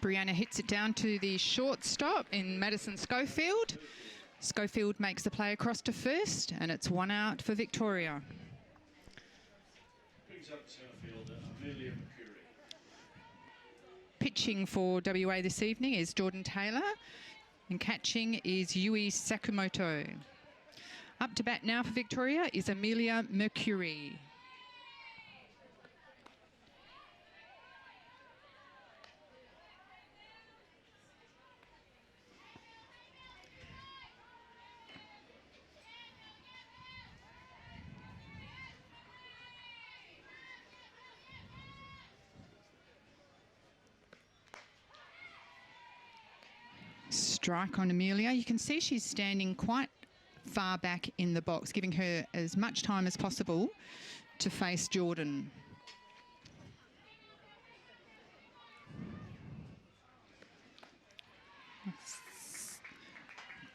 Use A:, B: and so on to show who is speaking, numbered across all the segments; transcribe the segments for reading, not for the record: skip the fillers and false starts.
A: Brianna hits it down to the shortstop in Madison Schofield. Schofield makes the play across to first, and it's 1 out for Victoria.
B: Brings up the centre fielder, Amelia Mercury.
A: Pitching for WA this evening is Jordan Taylor, and catching is Yui Sakamoto. Up to bat now for Victoria is Amelia Mercury. Strike on Amelia. You can see she's standing quite far back in the box, giving her as much time as possible to face Jordan.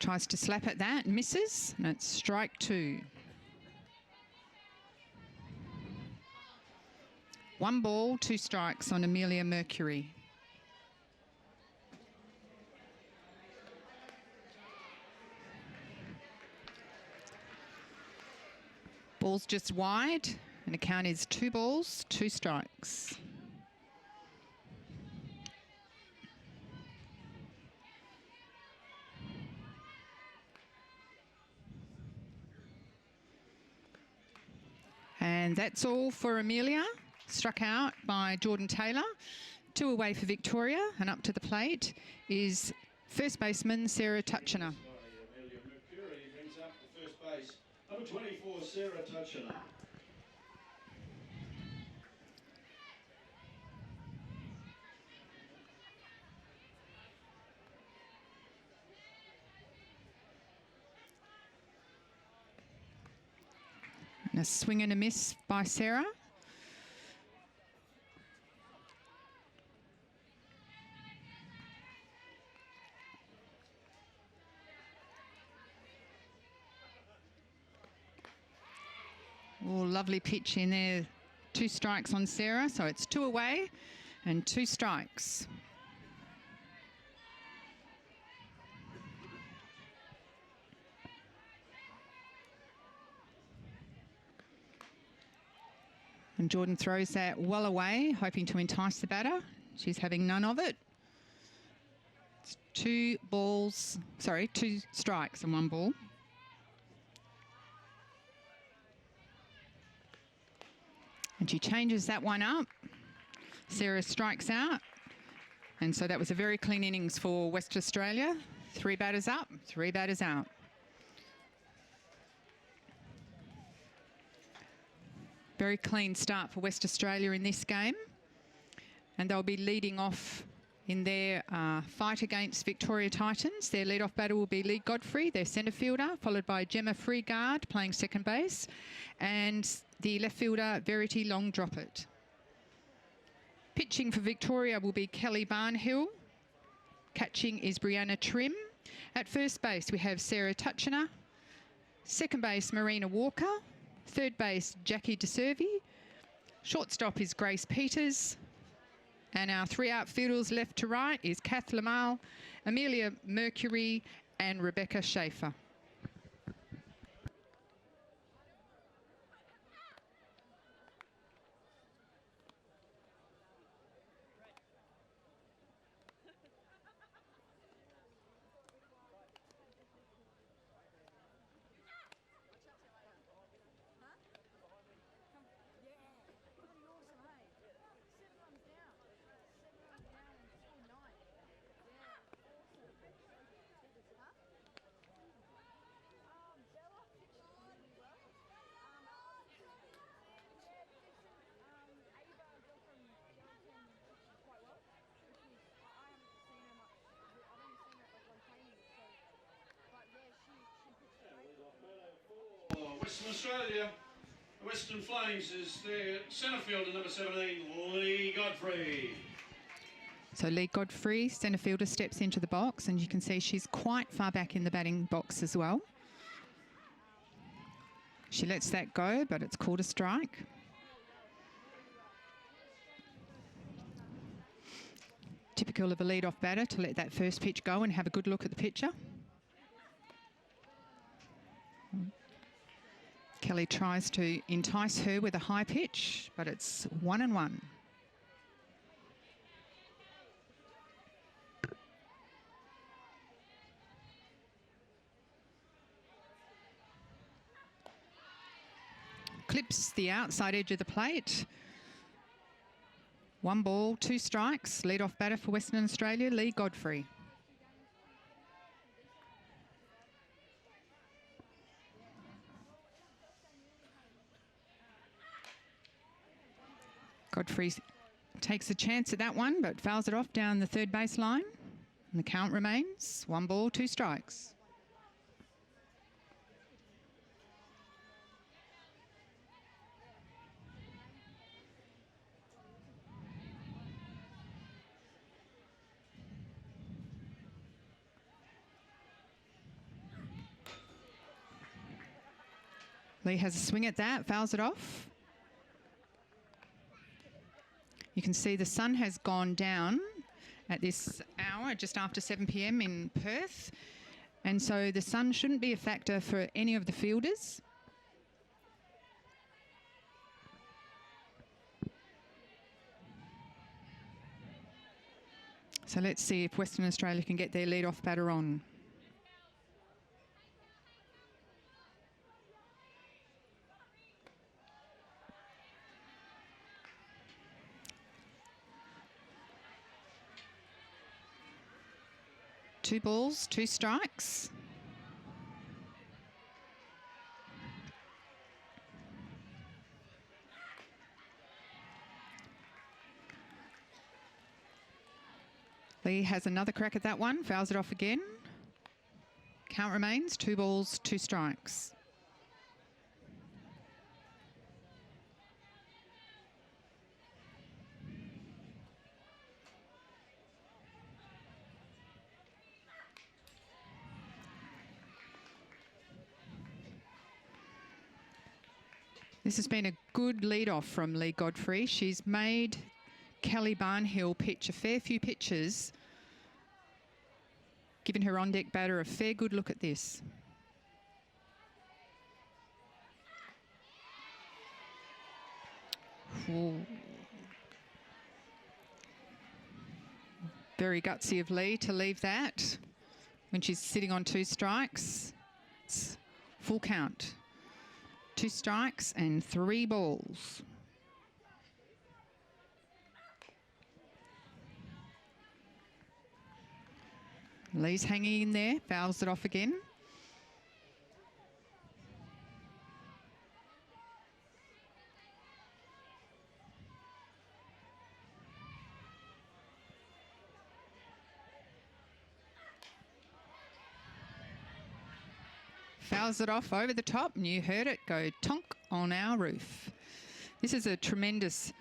A: Tries to slap at that, misses, and it's strike 2. 1 ball, 2 strikes on Amelia Mercury. Ball's just wide, and the count is 2 balls, 2 strikes. And that's all for Amelia. Struck out by Jordan Taylor. 2 away for Victoria, and up to the plate is first baseman Sarah Tutchiner.
B: Amelia Mercury brings up the first base. Number 24, Sarah Tutchiner.
A: And a swing and a miss by Sarah. Oh, lovely pitch in there. 2 strikes on Sarah, so it's 2 away and 2 strikes. And Jordan throws that well away, hoping to entice the batter. She's having none of it. It's 2 strikes and 1 ball. And she changes that one up. Sarah strikes out. And so that was a very clean innings for West Australia. 3 batters up, 3 batters out. Very clean start for West Australia in this game. And they'll be leading off in their fight against Victoria Titans. Their lead-off batter will be Lee Godfrey, their centre fielder, followed by Gemma Freegard playing second base, and the left fielder Verity Longdroppett. Pitching for Victoria will be Kelly Barnhill. Catching is Brianna Trim. At first base we have Sarah Tutchiner. Second base Marina Walker. Third base Jackie DeServi. Shortstop is Grace Peters. And our 3 outfielders left to right is Kath Lamal, Amelia Mercury and Rebecca Schaefer.
B: Western Australia, the Western Flames is their centre fielder, number 17, Lee Godfrey.
A: So Lee Godfrey, centre fielder, steps into the box, and you can see she's quite far back in the batting box as well. She lets that go, but it's called a strike. Typical of a lead-off batter to let that first pitch go and have a good look at the pitcher. Kelly tries to entice her with a high pitch, but it's 1-1. Clips the outside edge of the plate. 1 ball, 2 strikes. Lead-off batter for Western Australia, Lee Godfrey. Godfrey takes a chance at that one, but fouls it off down the third base line. And the count remains 1 ball, 2 strikes. Lee has a swing at that, fouls it off. You can see the sun has gone down at this hour, just after 7 p.m. in Perth. And so the sun shouldn't be a factor for any of the fielders. So let's see if Western Australia can get their lead-off batter on. Two balls, 2 strikes. Lee has another crack at that one, fouls it off again. Count remains 2 balls, 2 strikes. This has been a good lead-off from Lee Godfrey. She's made Kelly Barnhill pitch a fair few pitches, given her on-deck batter a fair good look at this. Ooh. Very gutsy of Lee to leave that when she's sitting on 2 strikes. It's full count. 2 strikes and 3 balls. Lee's hanging in there, fouls it off again. Fouls it off over the top, and you heard it go tonk on our roof. This is a tremendous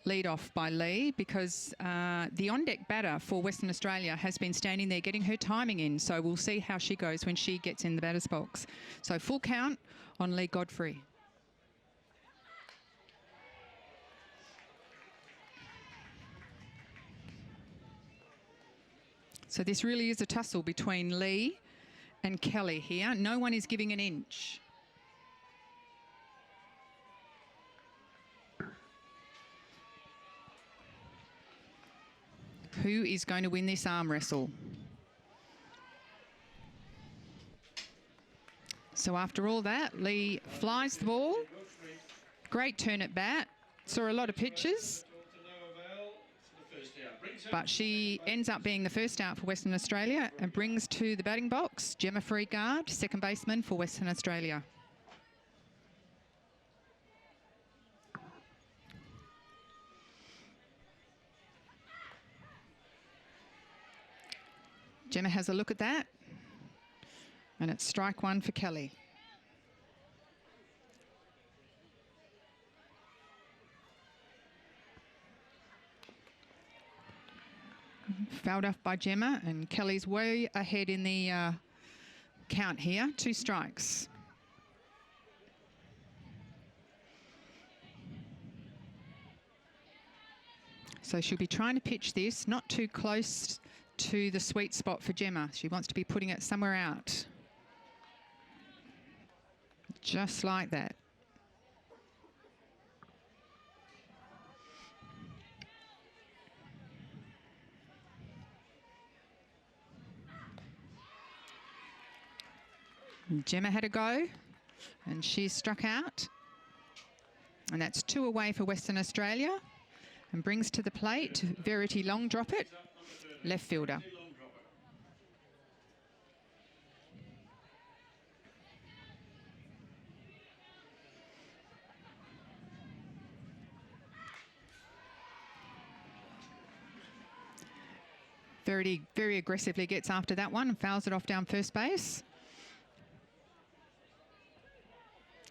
A: lead-off by Lee, because the on-deck batter for Western Australia has been standing there getting her timing in, so we'll see how she goes when she gets in the batter's box. So full count on Lee Godfrey. So this really is a tussle between Lee and Kelly here. No one is giving an inch. Who is going to win this arm wrestle? So after all that, Lee flies the ball. Great turn at bat. Saw a lot of pitches. But she ends up being the first out for Western Australia and brings to the batting box Gemma Freegard, second baseman for Western Australia. Gemma has a look at that, and it's strike 1 for Kelly. Fouled off by Gemma, and Kelly's way ahead in the count here. 2 strikes. So she'll be trying to pitch this not too close to the sweet spot for Gemma. She wants to be putting it somewhere out. Just like that. Gemma had a go and she struck out. And that's 2 away for Western Australia. And brings to the plate Verity long drop it, left fielder. Verity very aggressively gets after that one and fouls it off down first base.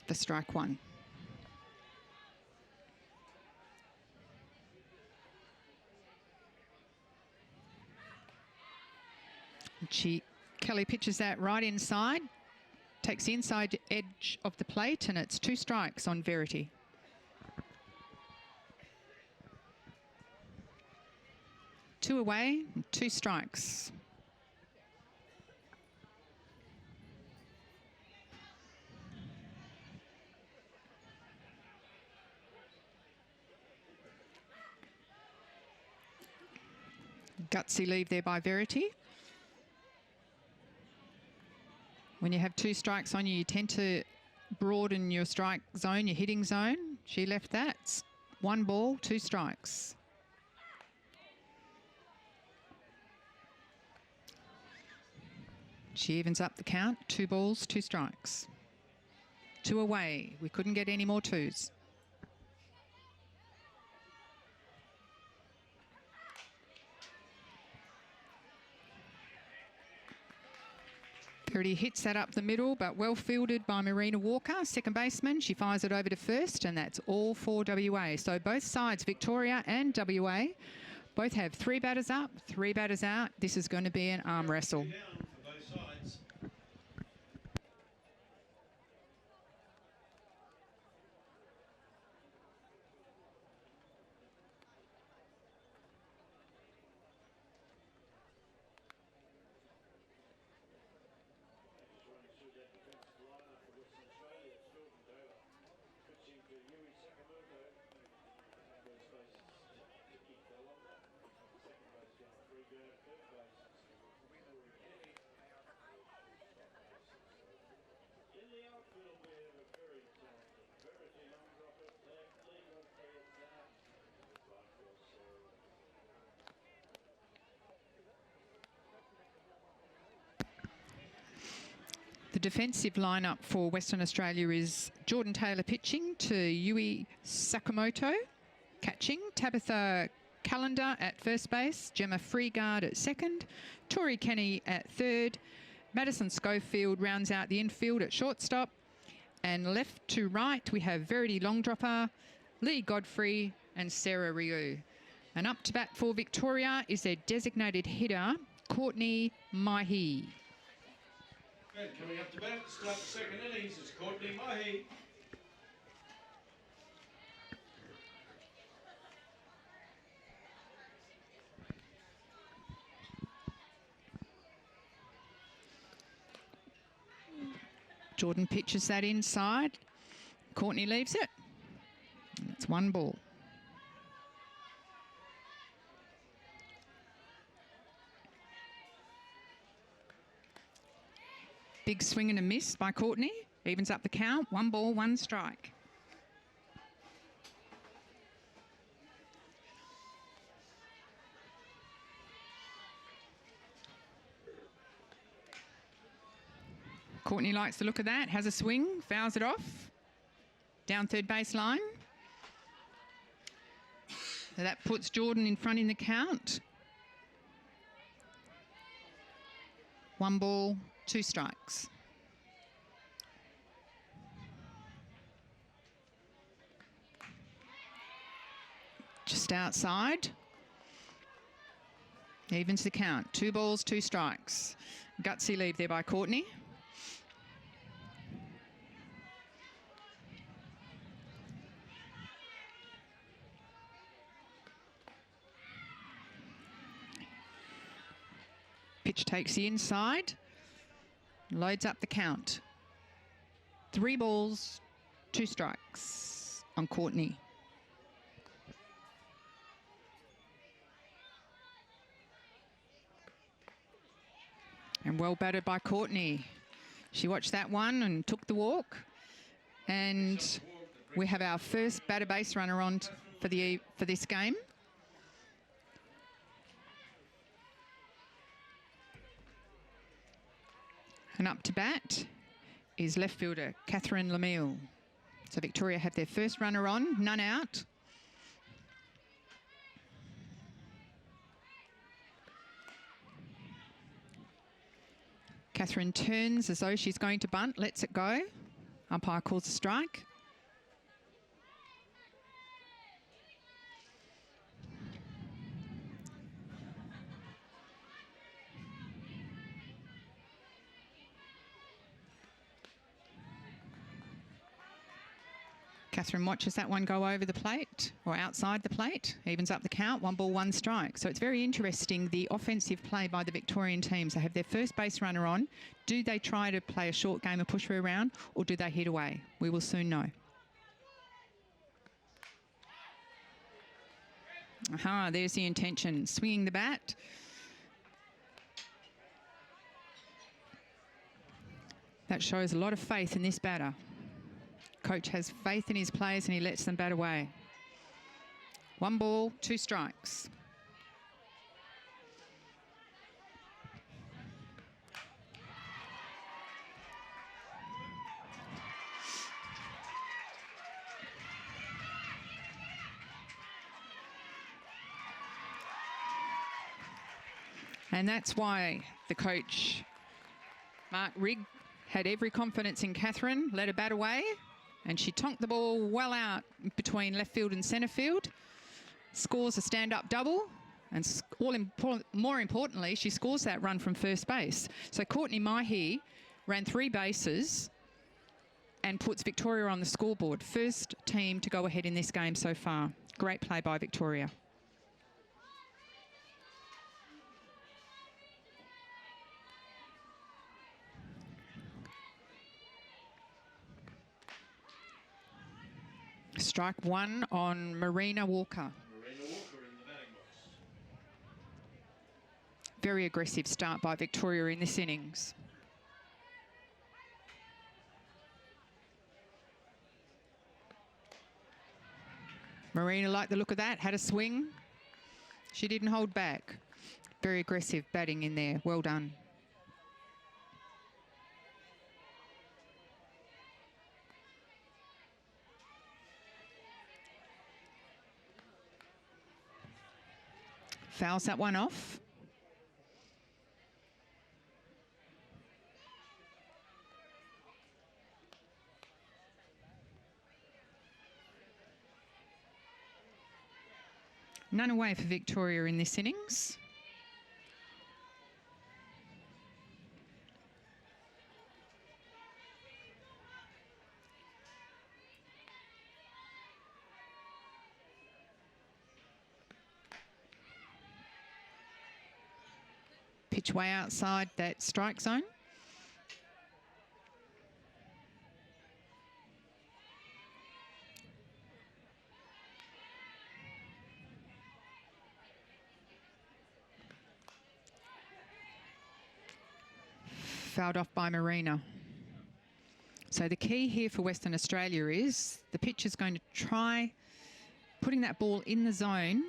A: The strike one. Kelly pitches that right inside, takes the inside edge of the plate, and it's 2 strikes on Verity. Two away, 2 strikes. Gutsy leave there by Verity. When you have 2 strikes on you, you tend to broaden your strike zone, your hitting zone. She left that. It's 1 ball, 2 strikes. She evens up the count. 2 balls, 2 strikes. 2 away. We couldn't get any more 2s. Verity hits that up the middle, but well fielded by Marina Walker, second baseman. She fires it over to first, and that's all for WA. So both sides, Victoria and WA, both have 3 batters up, 3 batters out. This is going to be an arm wrestle. The defensive lineup for Western Australia is Jordan Taylor pitching to Yui Sakamoto, catching, Tabitha Callender at first base, Gemma Freegard at second, Tori Kenny at third, Madison Schofield rounds out the infield at shortstop, and left to right we have Verity Longdropper, Lee Godfrey and Sarah Ryu. And up to bat for Victoria is their designated hitter, Courtney Mahi.
B: And coming up to bat to start the second innings is Courtney Mahi.
A: Jordan pitches that inside. Courtney leaves it. And it's 1 ball. Big swing and a miss by Courtney. Evens up the count. 1 ball, 1 strike. Courtney likes the look of that. Has a swing. Fouls it off. Down third base line. So that puts Jordan in front in the count. 1 ball, 2 strikes. Just outside. Evens the count. 2 balls, 2 strikes. Gutsy leave there by Courtney. Pitch takes the inside, loads up the count. 3 balls, 2 strikes on Courtney. And well batted by Courtney. She watched that one and took the walk. And we have our first batter base runner on for this game. And up to bat is left fielder Catherine Lemieux. So Victoria have their first runner on, none out. Catherine turns as though she's going to bunt, lets it go. Umpire calls a strike. Catherine watches that one go over the plate or outside the plate, evens up the count, 1 ball, 1 strike. So it's very interesting, the offensive play by the Victorian teams. They have their first base runner on. Do they try to play a short game and push her around, or do they hit away? We will soon know. Aha, there's the intention. Swinging the bat. That shows a lot of faith in this batter. Coach has faith in his players and he lets them bat away. 1 ball, 2 strikes. And that's why the coach, Mark Rigg, had every confidence in Catherine, let her bat away. And she tonked the ball well out between left field and centre field. Scores a stand-up double. And more importantly, she scores that run from first base. So Courtney Mahi ran 3 bases and puts Victoria on the scoreboard. First team to go ahead in this game so far. Great play by Victoria. Strike 1 on Marina Walker.
B: Marina Walker in the batting box.
A: Very aggressive start by Victoria in this innings. Marina liked the look of that, had a swing. She didn't hold back. Very aggressive batting in there. Well done. Fouls that one off. None away for Victoria in this innings. Pitch way outside that strike zone. Fouled off by Marina. So the key here for Western Australia is the pitcher's going to try putting that ball in the zone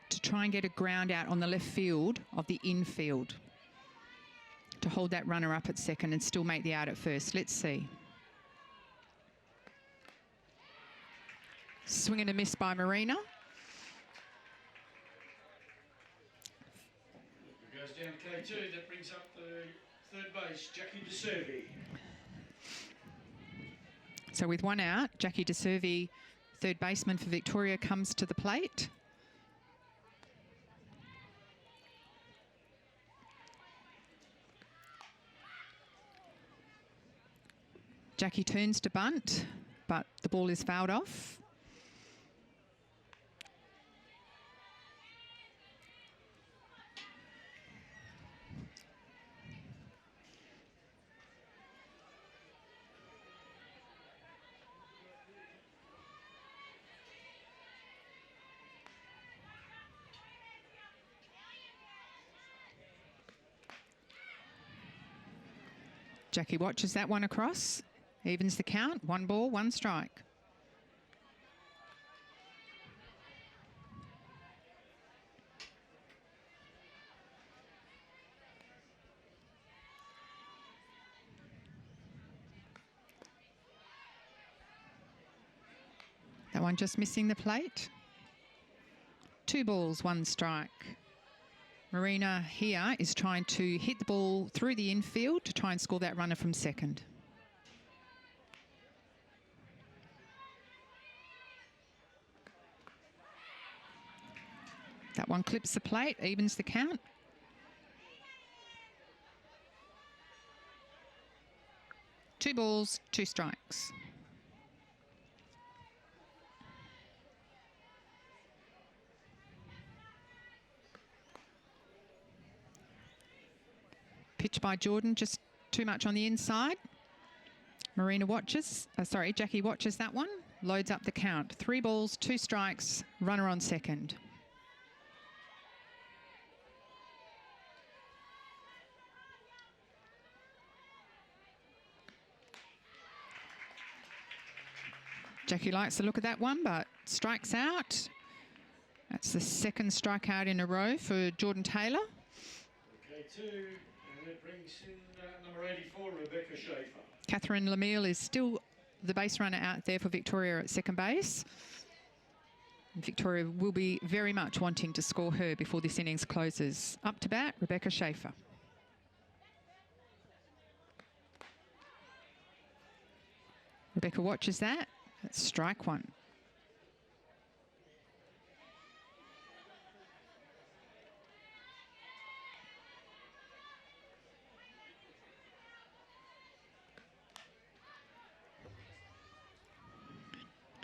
A: to try and get a ground out on the left field of the infield to hold that runner up at second and still make the out at first. Let's see. Swing and a miss by Marina.
B: It goes down K2, that brings up the third base, Jackie DeServi.
A: So with 1 out, Jackie DeServi, third baseman for Victoria, comes to the plate. Jackie turns to bunt, but the ball is fouled off. Jackie watches that one across. Evens the count. 1 ball, 1 strike. That one just missing the plate. 2 balls, 1 strike. Marina here is trying to hit the ball through the infield to try and score that runner from second. That one clips the plate, evens the count. Two balls, 2 strikes. Pitch by Jordan, just too much on the inside. Marina watches, Jackie watches that one, loads up the count. 3 balls, 2 strikes, runner on second. Jackie likes the look of that one, but strikes out. That's the 2nd strikeout in a row for Jordan Taylor.
B: Okay, 2, and that brings in number 84, Rebecca Schaefer.
A: Catherine Lemieux is still the base runner out there for Victoria at second base. And Victoria will be very much wanting to score her before this innings closes. Up to bat, Rebecca Schaefer. Rebecca watches that. That's strike 1.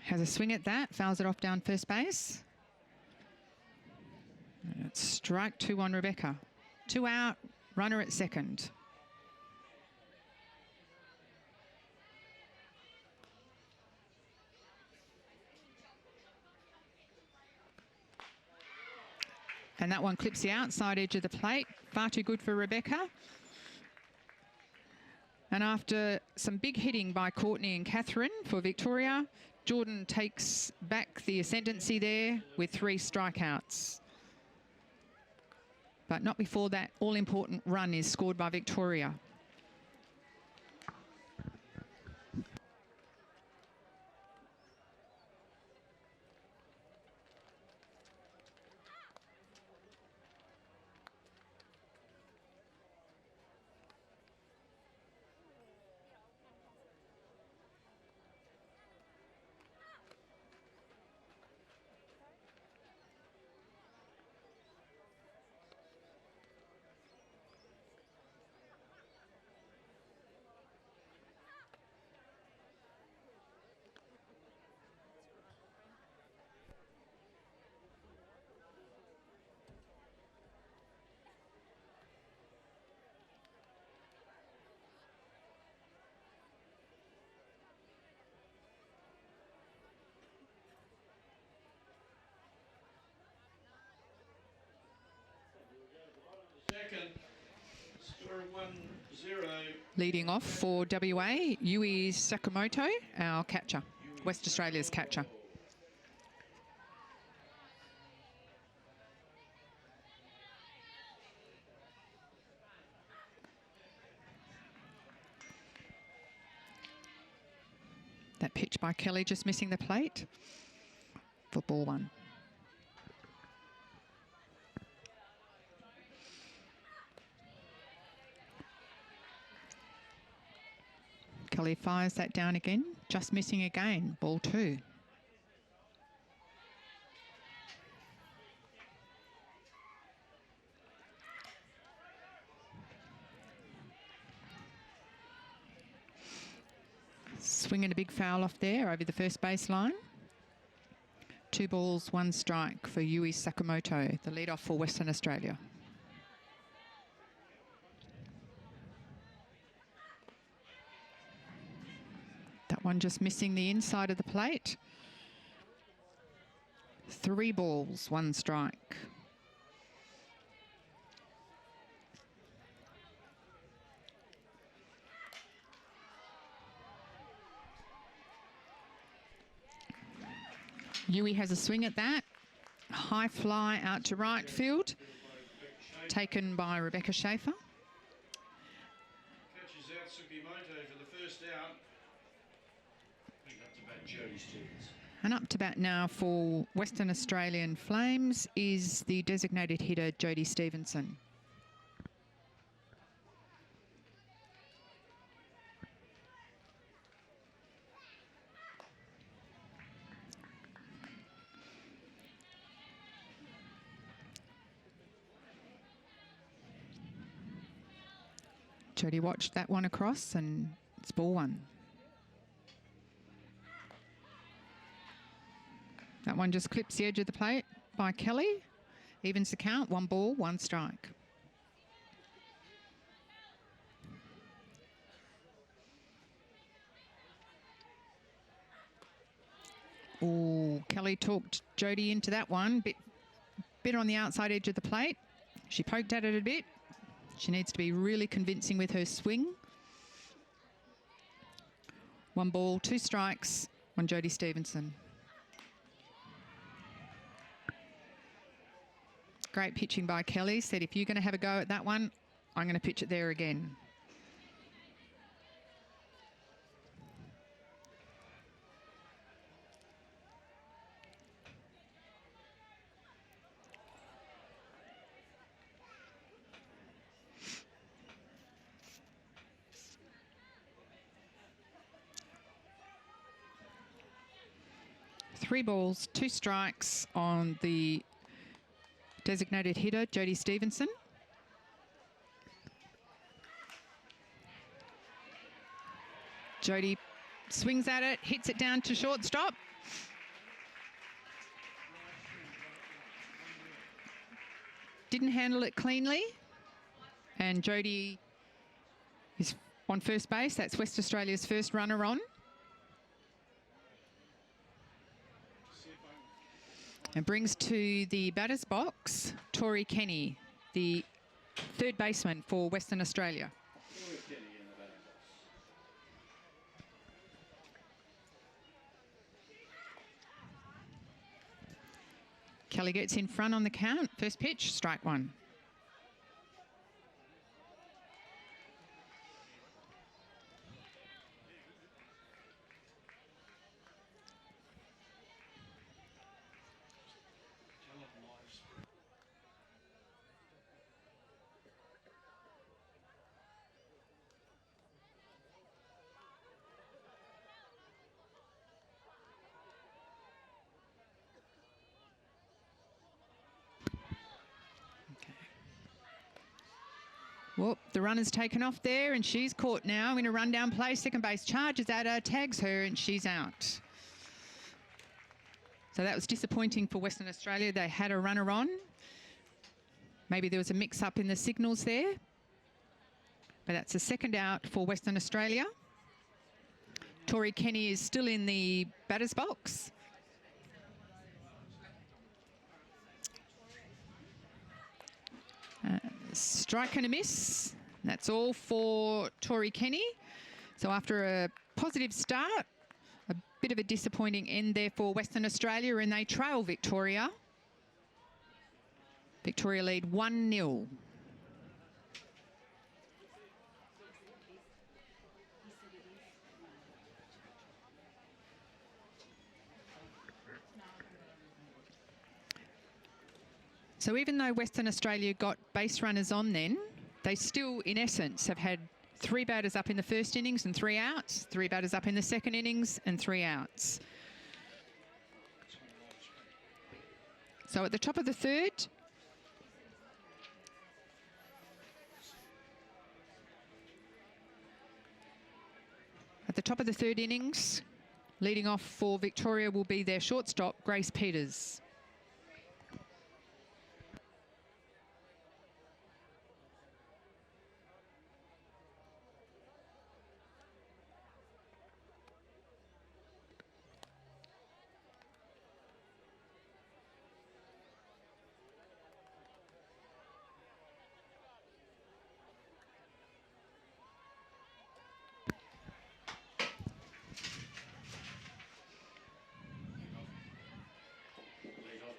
A: Has a swing at that, fouls it off down first base. And it's strike 2 on Rebecca. 2 out, runner at second. And that one clips the outside edge of the plate. Far too good for Rebecca. And after some big hitting by Courtney and Catherine for Victoria, Jordan takes back the ascendancy there with 3 strikeouts. But not before that all-important run is scored by Victoria.
B: Second, score 1-0.
A: Leading off for WA, Yui Sakamoto, our catcher, West Australia's catcher. That pitch by Kelly just missing the plate for ball 1. Kelly fires that down again, just missing again, ball 2. Swinging a big foul off there over the first baseline. 2 balls, 1 strike for Yui Sakamoto, the leadoff for Western Australia. That one just missing the inside of the plate. 3 balls, 1 strike. Yui has a swing at that. High fly out to right field, taken by Rebecca Schaefer.
B: Catches out Sukimoto for the first out. Bring up to bat Jodie Stevens.
A: And up to bat now for Western Australian Flames is the designated hitter Jodie Stevenson. Jodie watched that one across and it's ball one. That one just clips the edge of the plate by Kelly. Evens the count, 1 ball, 1 strike. Oh, Kelly talked Jodie into that one. Bit on the outside edge of the plate. She poked at it a bit. She needs to be really convincing with her swing. 1 ball, 2 strikes on Jodie Stevenson. Great pitching by Kelly. Said, if you're going to have a go at that one, I'm going to pitch it there again. Three balls, 2 strikes on the designated hitter, Jodie Stevenson. Jodie swings at it, hits it down to shortstop. Didn't handle it cleanly. And Jodie is on first base. That's West Australia's first runner on. And brings to the batter's box Tori Kenny, the third baseman for Western Australia. Kelly gets in front on the count. First pitch, strike 1. Well, the runner's taken off there and she's caught now in a rundown play. Second base charges at her, tags her and she's out. So that was disappointing for Western Australia. They had a runner on. Maybe there was a mix-up in the signals there. But that's a second out for Western Australia. Tori Kenny is still in the batter's box. Strike and a miss. That's all for Tori Kenny. So after a positive start, a bit of a disappointing end there for Western Australia, and they trail Victoria. Victoria lead 1-0. So even though Western Australia got base runners on then, they still, in essence, have had 3 batters up in the first innings and 3 outs, 3 batters up in the second innings and 3 outs. So at the top of the third, innings, leading off for Victoria will be their shortstop, Grace Peters.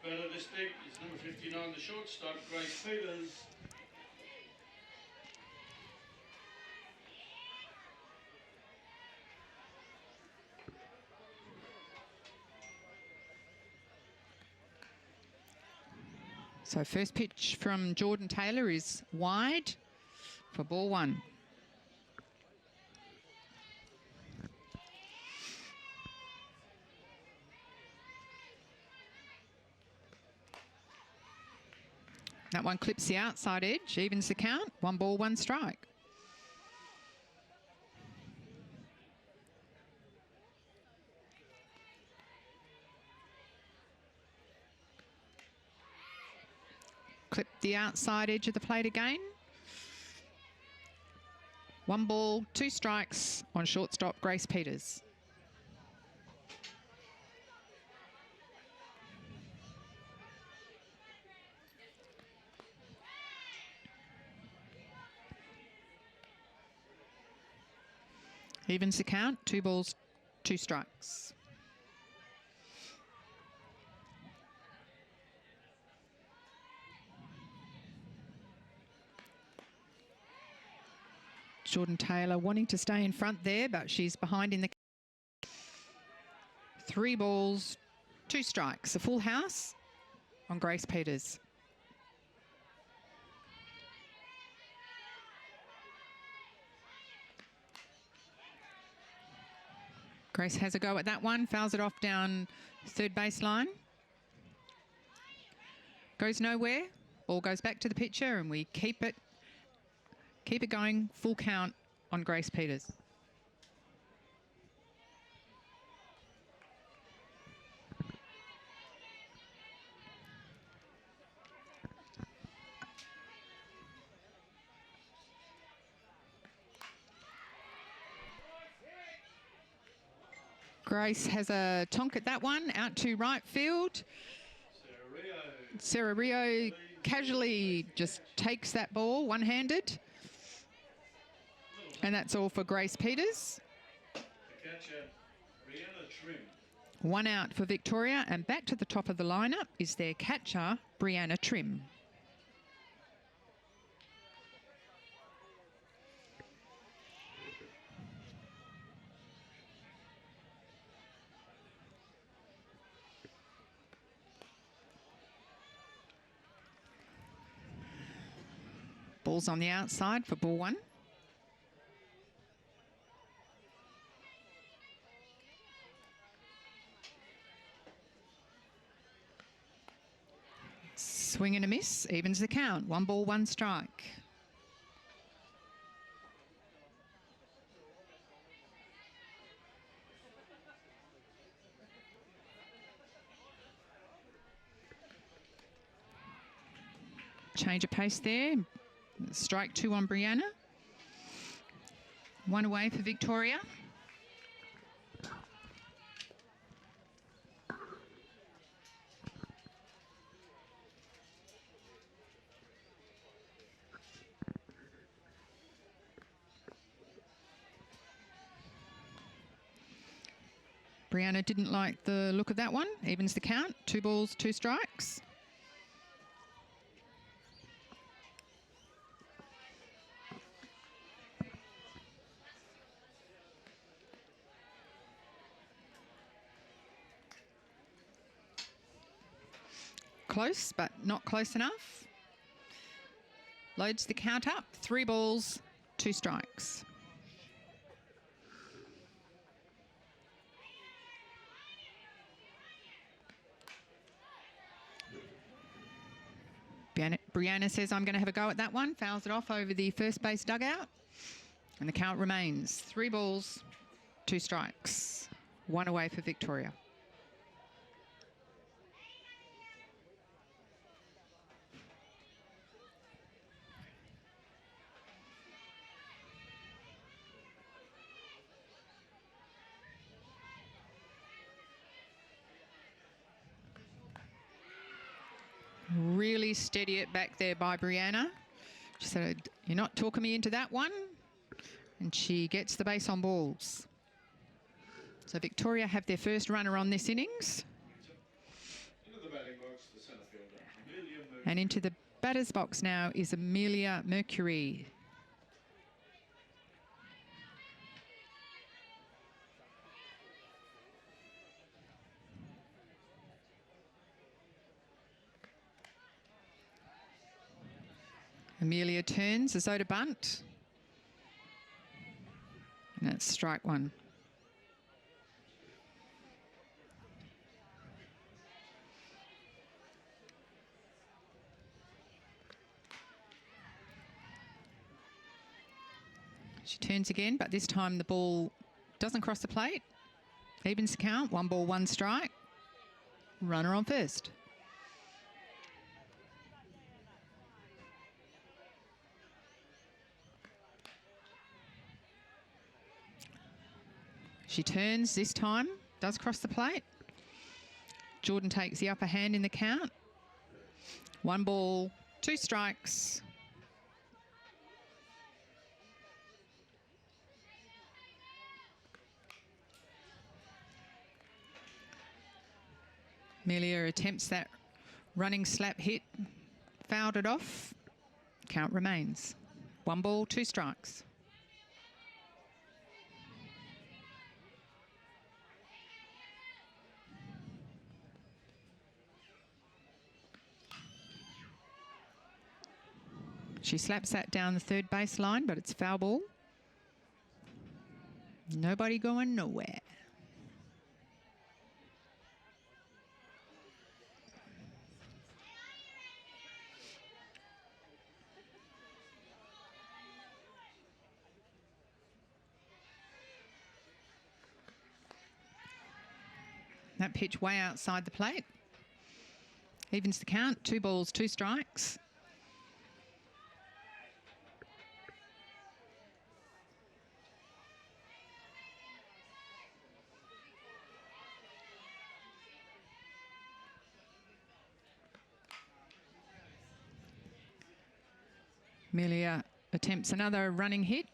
B: batter this deck is number 59, the shortstop, Grace Peters.
A: So first pitch from Jordan Taylor is wide for ball one. That one clips the outside edge, evens the count. 1 ball, 1 strike. Clip the outside edge of the plate again. 1 ball, 2 strikes on shortstop Grace Peters. Evens the count, 2 balls, 2 strikes. Jordan Taylor wanting to stay in front there, but she's behind in the 3 balls, 2 strikes. A full house on Grace Peters. Grace has a go at that one, fouls it off down third baseline. Goes nowhere, ball goes back to the pitcher and we keep it going, full count on Grace Peters. Grace has a tonk at that one, out to right field. Sarah Rio casually just takes that ball one-handed. And that's all for Grace Peters.
B: The catcher, Brianna Trim.
A: 1 out for Victoria, and back to the top of the lineup is their catcher, Brianna Trim. Ball's on the outside for ball one. Swing and a miss, evens the count. 1 ball, 1 strike. Change of pace there. Strike 2 on Brianna. 1 away for Victoria. Brianna didn't like the look of that one. Evens the count. 2 balls, 2 strikes. Close, but not close enough. Loads the count up. 3 balls, 2 strikes. Brianna says, I'm going to have a go at that one. Fouls it off over the first base dugout. And the count remains 3 balls, 2 strikes. 1 away for Victoria. Really steady it back there by Brianna. She said, you're not talking me into that one. And she gets the base on balls. So Victoria have their first runner on this innings.
B: Into the batting box, the
A: And into the batter's box now is Amelia Mercury. Amelia turns as though to bunt. And that's strike one. She turns again, but this time the ball doesn't cross the plate. Evens the count, 1 ball, 1 strike. Runner on first. She turns this time, does cross the plate. Jordan takes the upper hand in the count. 1 ball, 2 strikes. Amelia attempts that running slap hit, fouled it off. Count remains. 1 ball, 2 strikes. She slaps that down the third baseline, but it's foul ball. Nobody going nowhere. That pitch way outside the plate. Evens the count, 2 balls, 2 strikes. Amelia attempts another running hit.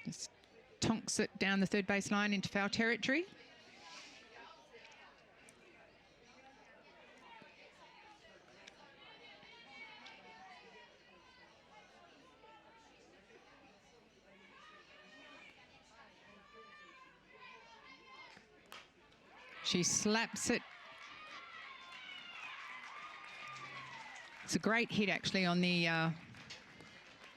A: Just tonks it down the third baseline into foul territory. She slaps it. It's a great hit actually on the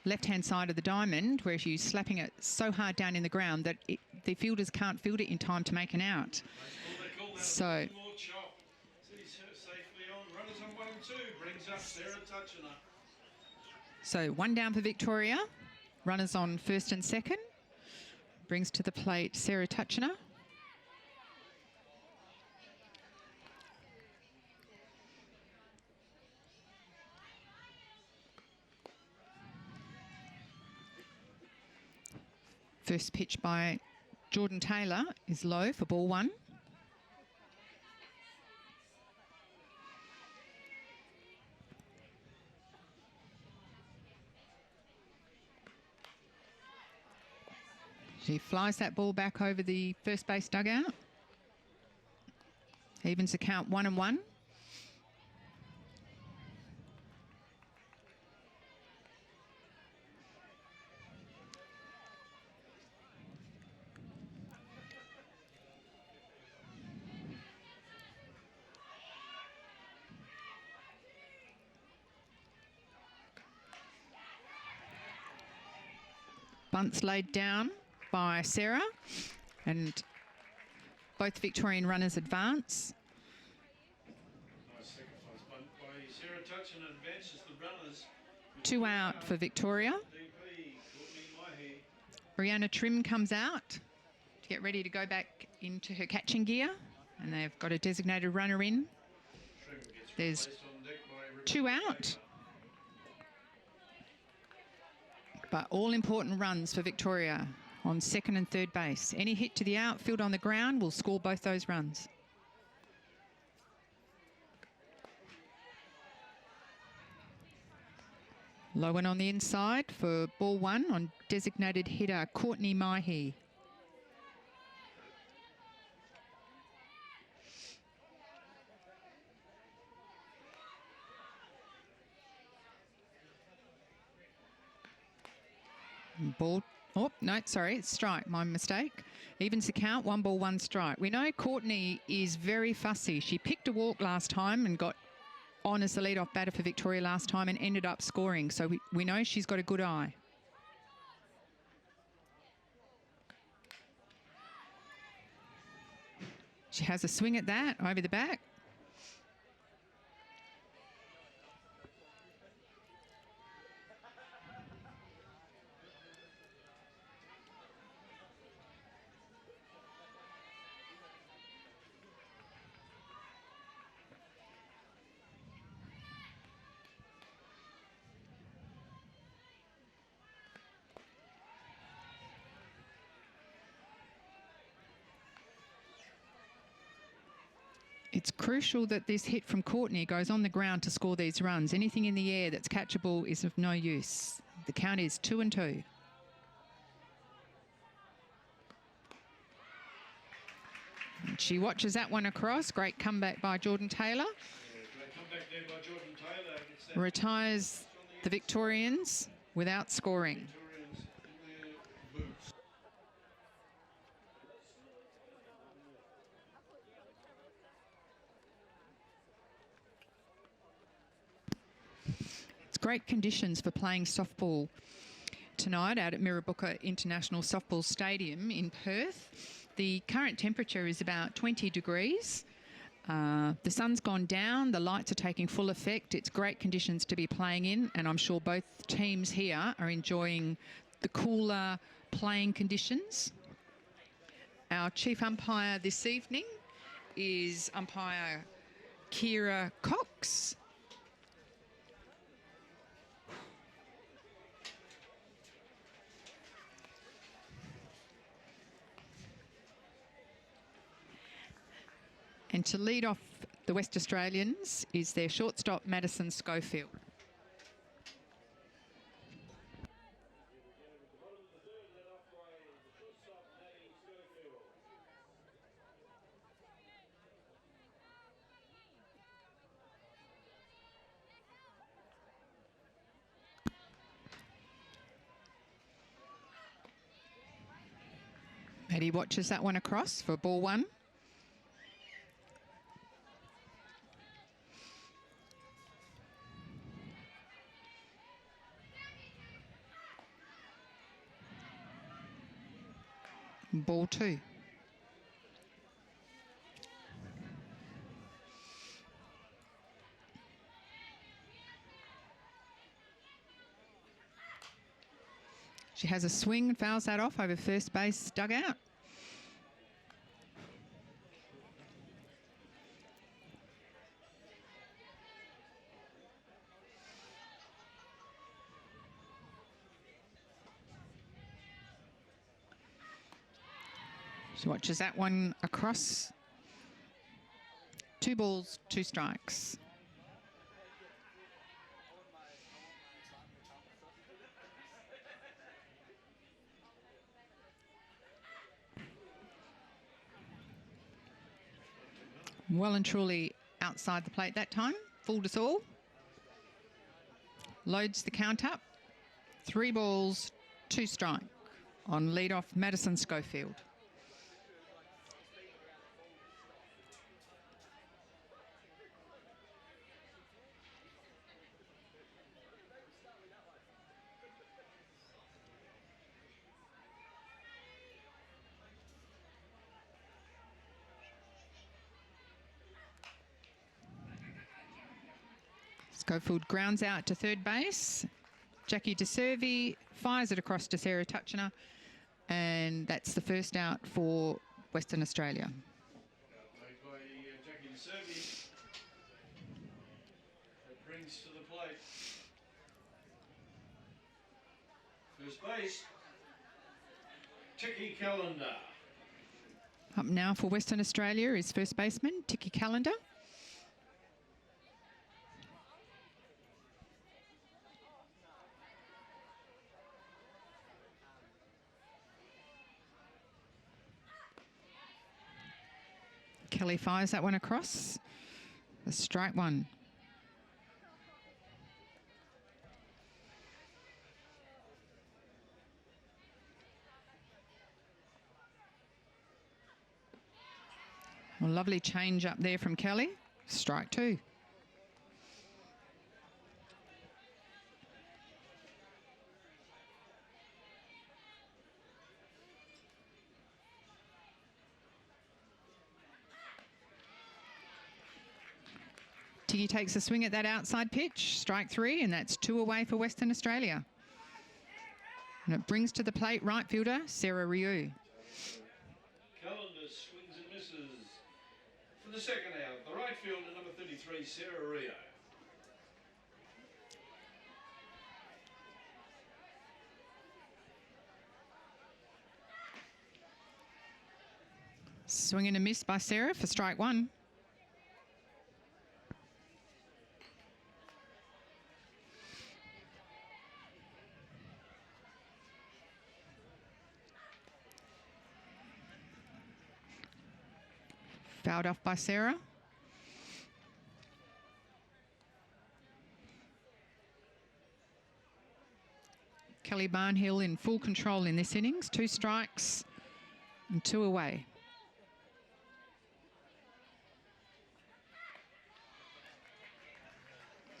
A: left-hand side of the diamond, where she's slapping it so hard down in the ground that the fielders can't field it in time to make an out. So So 1 down for Victoria. Runners on first and second. Brings to the plate Sarah Tutchiner. First pitch by Jordan Taylor is low for ball 1. She flies that ball back over the first base dugout. Evens the count 1-1. Bunts laid down by Sarah, and both Victorian runners advance.
B: Nice sacrifice bunt by Sarah Tutchiner advances the runners.
A: 2 out for Victoria. Brianna Trim comes out to get ready to go back into her catching gear, and they've got a designated runner in. There's 2 out. But all important runs for Victoria on second and third base. Any hit to the outfield on the ground will score both those runs. Low one on the inside for ball 1 on designated hitter Courtney Mahi. Ball. Oh, no, sorry, it's strike. My mistake. Evens the count, 1 ball, 1 strike. We know Courtney is very fussy. She picked a walk last time and got on as the lead-off batter for Victoria last time and ended up scoring. So we know she's got a good eye. She has a swing at that over the back. It's crucial that this hit from Courtney goes on the ground to score these runs. Anything in the air that's catchable is of no use. The count is 2-2. And she watches that one across. Great comeback by Jordan Taylor.
B: Great comeback there by Jordan Taylor. Gets that
A: Retires the Victorians without scoring.
B: Victorians in their boots.
A: It's great conditions for playing softball tonight out at Mirrabooka International Softball Stadium in Perth. The current temperature is about 20 degrees. The sun's gone down, the lights are taking full effect. It's great conditions to be playing in, and I'm sure both teams here are enjoying the cooler playing conditions. Our chief umpire this evening is umpire Kira Cox. And to lead off the West Australians is their shortstop, Madison Schofield. Maddie watches that one across for ball 1. Ball 2. She has a swing and fouls that off over first base dugout. She watches that one across. 2 balls, 2 strikes. Well and truly outside the plate that time. Fooled us all. Loads the count up. 3 balls, 2 strike on leadoff Madison Schofield. Schofield grounds out to third base. Jackie DeServi fires it across to Sarah Tutchiner, and that's the first out for Western Australia.
B: Made by Jackie DeServi. That brings to the plate. First base, Tiki Calendar.
A: Up now for Western Australia is first baseman Tiki Calendar. Kelly fires that one across. The strike one. Well, lovely change up there from Kelly. Strike 2. Tiggy takes a swing at that outside pitch. Strike 3, and that's 2 away for Western Australia. And it brings to the plate right fielder Sarah Ryu.
B: Calendar swings and misses. For the second out, the right fielder, number 33, Sarah Rio.
A: Swing and a miss by Sarah for strike 1. Fouled off by Sarah. Kelly Barnhill in full control in this innings. 2 strikes and 2 away.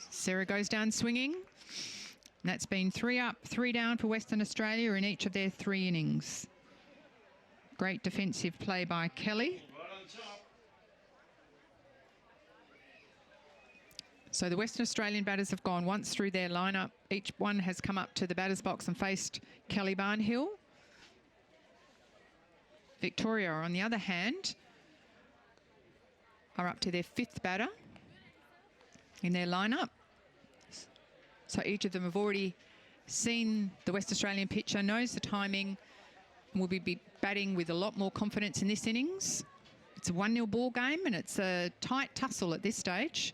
A: Sarah goes down swinging. And that's been 3 up, 3 down for Western Australia in each of their 3 innings. Great defensive play by Kelly. So the Western Australian batters have gone once through their lineup. Each one has come up to the batter's box and faced Kelly Barnhill. Victoria, on the other hand, are up to their 5th batter in their lineup. So each of them have already seen the West Australian pitcher, knows the timing, and will be batting with a lot more confidence in this innings. It's a 1-0 ball game, and it's a tight tussle at this stage.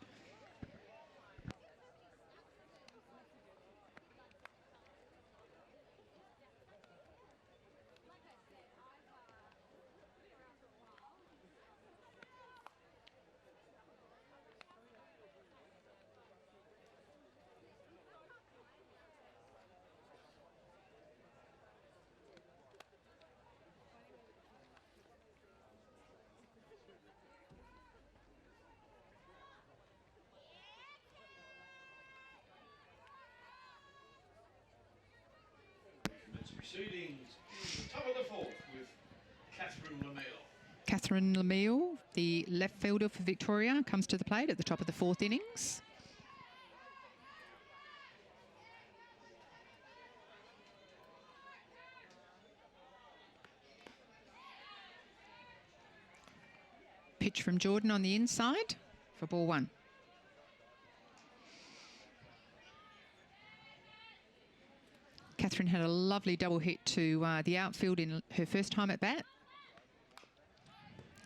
B: Proceedings in the top of the 4th with Catherine Lemieux.
A: Catherine Lemieux, the left fielder for Victoria, comes to the plate at the top of the 4th innings. Pitch from Jordan on the inside for ball 1. Catherine had a lovely double hit to the outfield in her first time at bat.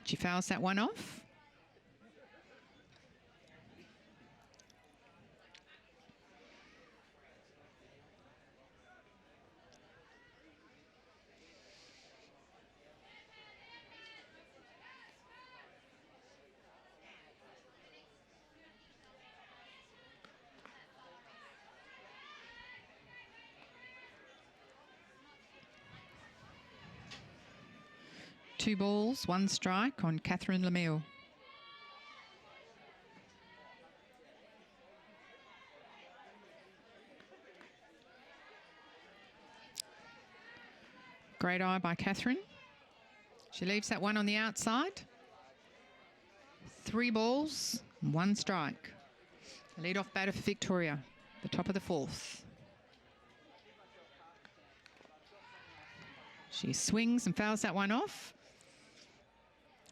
A: She fouls that one off. Two balls, 1 strike on Catherine Lemieux. Great eye by Catherine. She leaves that one on the outside. 3 balls, 1 strike. The lead-off batter for Victoria, the top of the 4th. She swings and fouls that one off.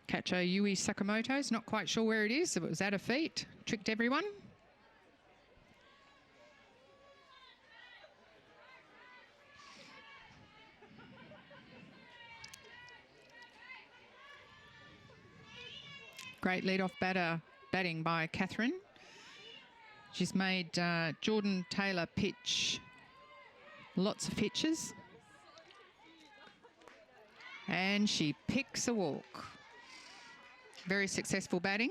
A: Catcher Yui Sakamoto's not quite sure where it is. If it was at her feet, tricked everyone. Great lead-off batting by Catherine. She's made Jordan Taylor pitch lots of pitches. And she picks a walk. Very successful batting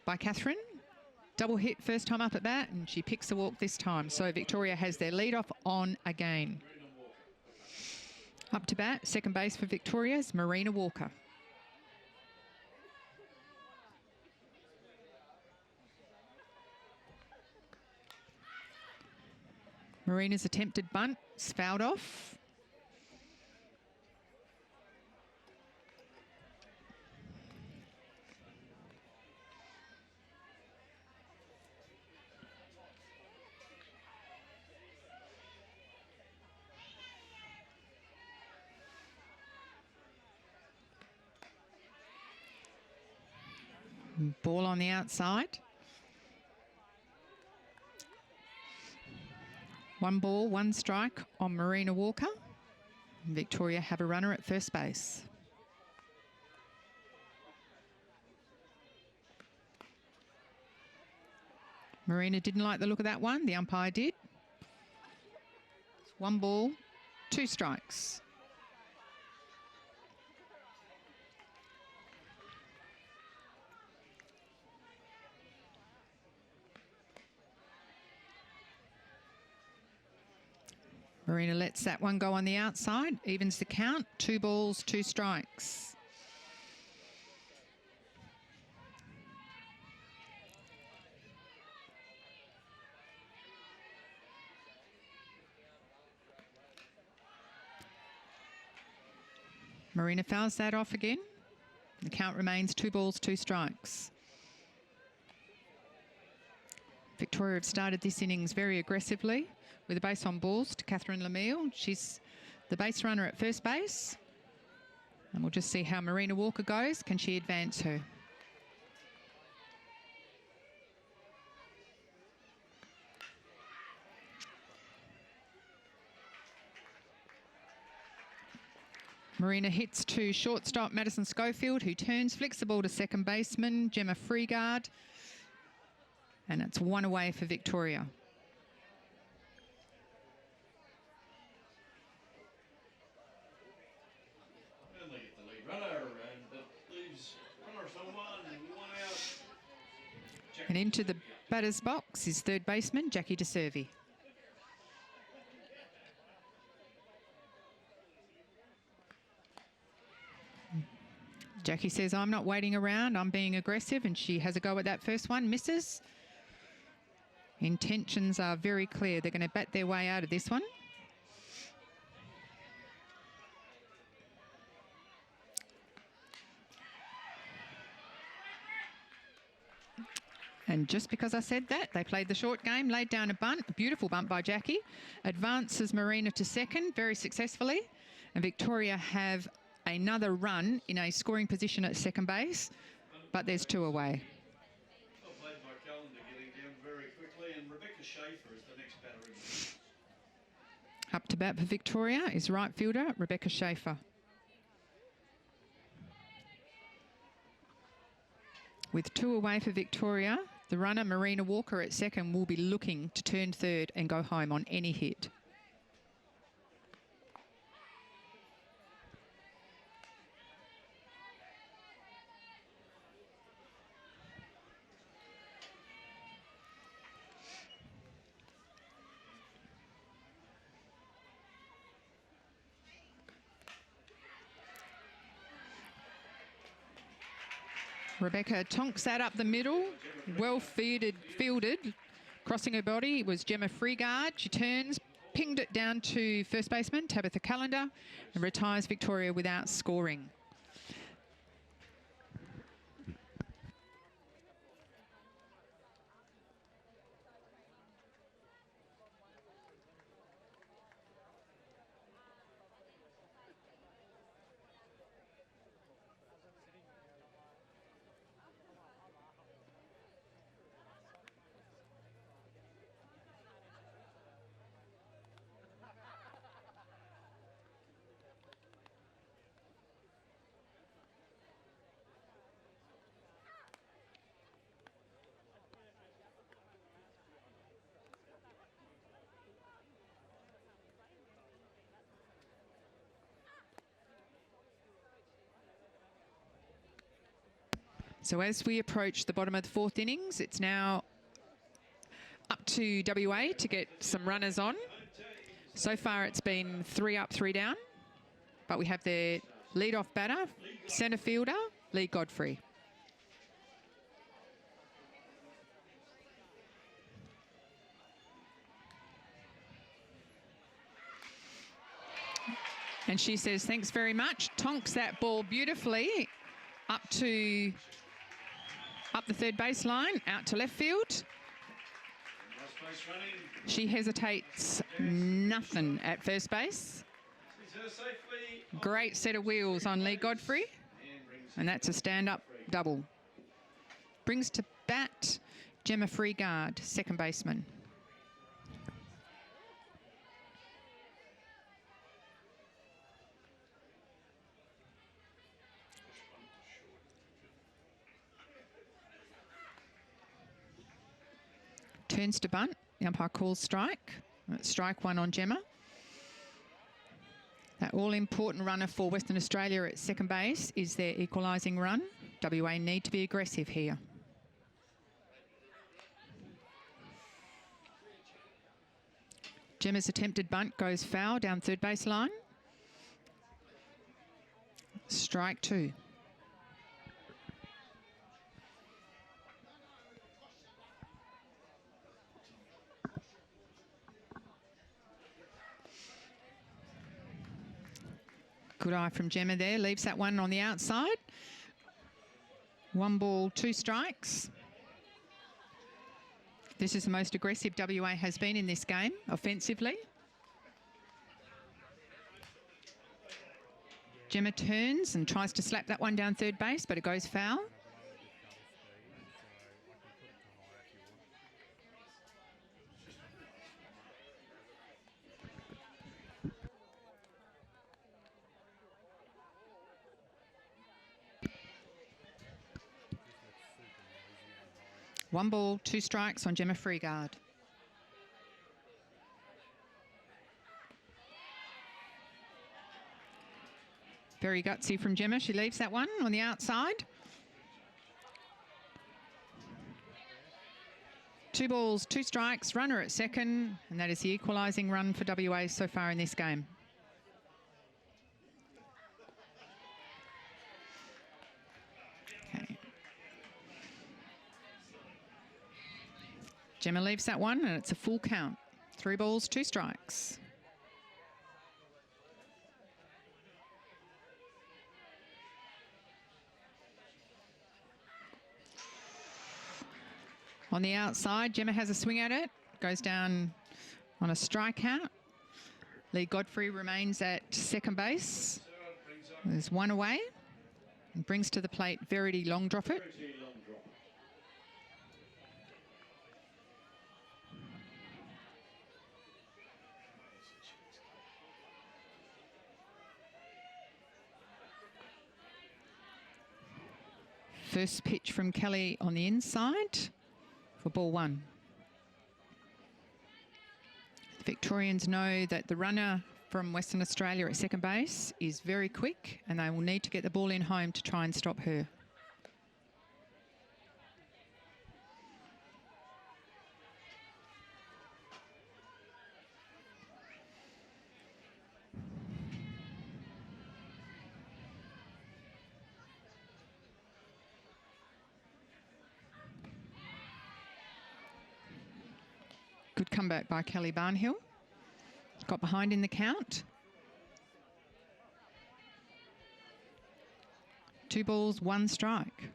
A: by Catherine. Double hit first time up at bat, and she picks a walk this time. So Victoria has their lead-off on again. Up to bat, second base for Victoria is Marina Walker. Marina's attempted bunt is fouled off. Ball on the outside. 1 ball, 1 strike on Marina Walker. Victoria have a runner at first base. Marina didn't like the look of that one. The umpire did. 1 ball, 2 strikes. Marina lets that one go on the outside, evens the count, 2 balls, 2 strikes. Marina fouls that off again. The count remains 2 balls, 2 strikes. Victoria have started this innings very aggressively with a base on balls to Catherine Lemieux. She's the base runner at first base. And we'll just see how Marina Walker goes. Can she advance her? Marina hits to shortstop Madison Schofield, who turns, flicks the ball to second baseman Gemma Freegard. And it's 1 away for Victoria. And into the batter's box is third baseman Jackie DeServi. Jackie says, I'm not waiting around, I'm being aggressive, and she has a go at that first one, misses. Intentions are very clear. They're going to bat their way out of this one. And just because I said that, they played the short game, laid down a bunt, a beautiful bunt by Jackie, advances Marina to second very successfully, and Victoria have another run in a scoring position at second base, but there's 2 away.
B: Well played by Calendar, getting down very quickly, and Rebecca Schaefer is the next batter in.
A: Up to bat for Victoria is right fielder Rebecca Schaefer. With 2 away for Victoria, the runner Marina Walker at second will be looking to turn third and go home on any hit. Rebecca tonks that up the middle, well fielded. Crossing her body was Gemma Freegard. She turns, pinged it down to first baseman Tabitha Calendar, and retires Victoria without scoring. So as we approach the bottom of the 4th innings, it's now up to WA to get some runners on. So far it's been 3 up, 3 down, but we have their lead-off batter, centre fielder, Lee Godfrey. And she says, thanks very much. Tonks that ball beautifully up the third baseline, out to left field. She hesitates nothing at first base. Great set of wheels on Lee Godfrey. And that's a stand-up double. Brings to bat Gemma Freegard, second baseman. Turns to bunt. The umpire calls strike. Strike one on Gemma. That all-important runner for Western Australia at second base is their equalising run. WA need to be aggressive here. Gemma's attempted bunt goes foul down third base line. Strike two. Good eye from Gemma there, leaves that one on the outside. 1 ball, 2 strikes. This is the most aggressive WA has been in this game, offensively. Gemma turns and tries to slap that one down third base, but it goes foul. One ball, 2 strikes on Gemma Freegard. Very gutsy from Gemma. She leaves that one on the outside. 2 balls, 2 strikes, runner at second, and that is the equalising run for WA so far in this game. Okay. Gemma leaves that one, and it's a full count. 3 balls, 2 strikes. On the outside, Gemma has a swing at it. Goes down on a strikeout. Lee Godfrey remains at second base. There's 1 away. And brings to the plate Verity Longdroppet. First pitch from Kelly on the inside for ball 1. The Victorians know that the runner from Western Australia at second base is very quick, and they will need to get the ball in home to try and stop her. Good comeback by Kelly Barnhill. Got behind in the count. 2 balls, 1 strike.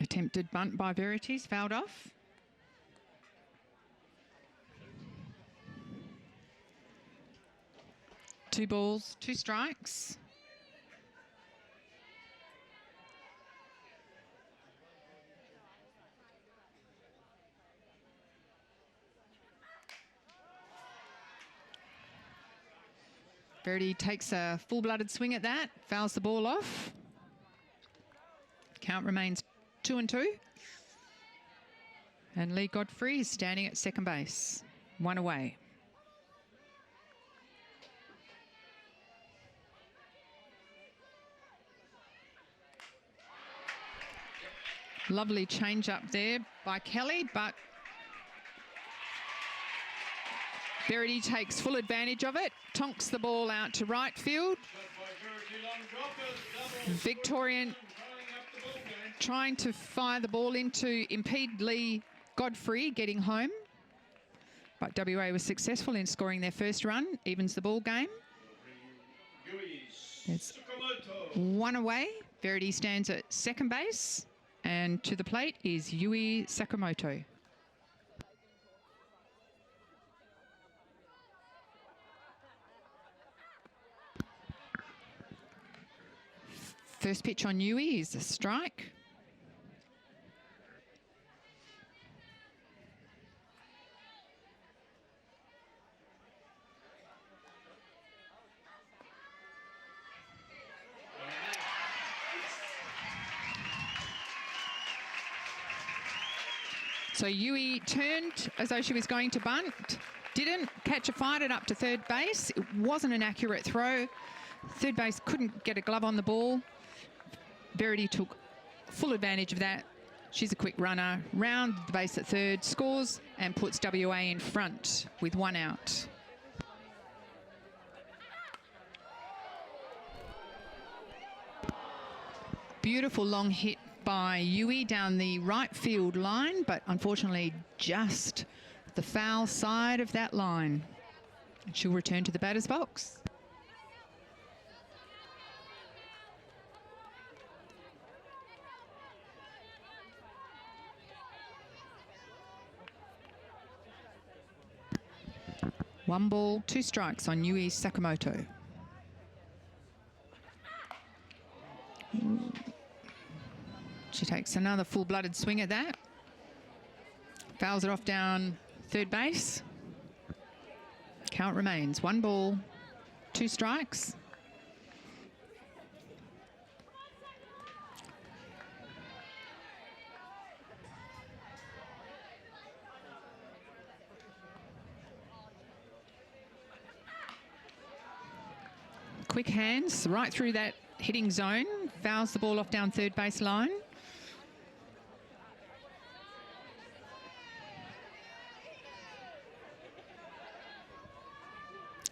A: Attempted bunt by Verity's, fouled off. Two balls, 2 strikes. Verity takes a full-blooded swing at that, fouls the ball off. Count remains 2-2. And Lee Godfrey is standing at second base, 1 away. Lovely change up there by Kelly, but Verity takes full advantage of it, tonks the ball out to right field. Victorian trying to fire the ball in to impede Lee Godfrey getting home. But WA was successful in scoring their first run, evens the ball game. There's one away. Verity stands at second base, and to the plate is Yui Sakamoto. First pitch on Yui is a strike. So Yui turned as though she was going to bunt, didn't catch a fight it up to third base. It wasn't an accurate throw. Third base couldn't get a glove on the ball. Verity took full advantage of that. She's a quick runner, round the base at third, scores and puts WA in front with one out. Beautiful long hit by Yui down the right field line, but unfortunately just the foul side of that line. She'll return to the batter's box. One ball, two strikes on Yui Sakamoto. She takes another full-blooded swing at that. Fouls it off down third base. Count remains. One ball, two strikes. Quick hands right through that hitting zone. Fouls the ball off down third base line.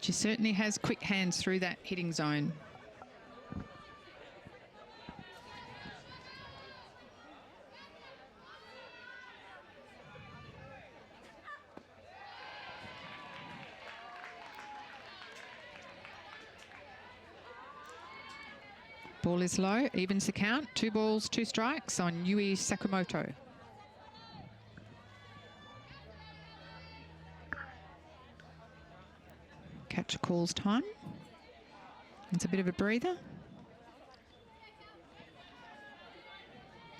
A: She certainly has quick hands through that hitting zone. Ball is low, evens the count. 2 balls, 2 strikes on Yui Sakamoto. Catcher calls time. It's a bit of a breather.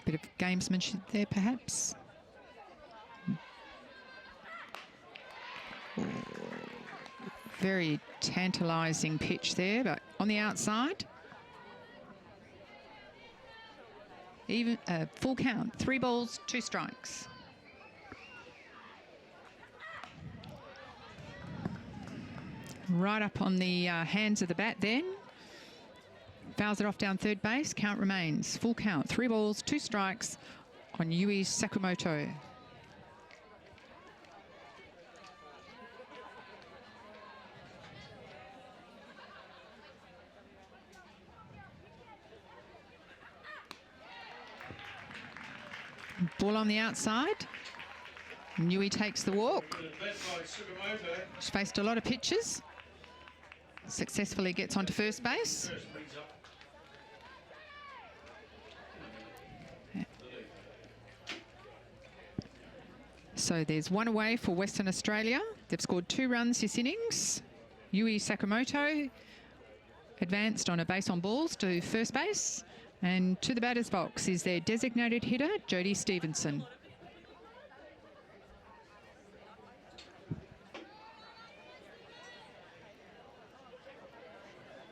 A: Bit of gamesmanship there, perhaps. Ooh, very tantalising pitch there, but on the outside. Even full count, 3 balls, 2 strikes. Right up on the hands of the bat then. Fouls it off down third base. Count remains. Full count. 3 balls, 2 strikes on Yui Sakamoto. Ball on the outside. Yui takes the walk. She's faced a lot of pitches. Successfully gets onto first base. So there's one away for Western Australia. They've scored 2 runs this innings. Yui Sakamoto advanced on a base on balls to first base. And to the batter's box is their designated hitter, Jodie Stevenson.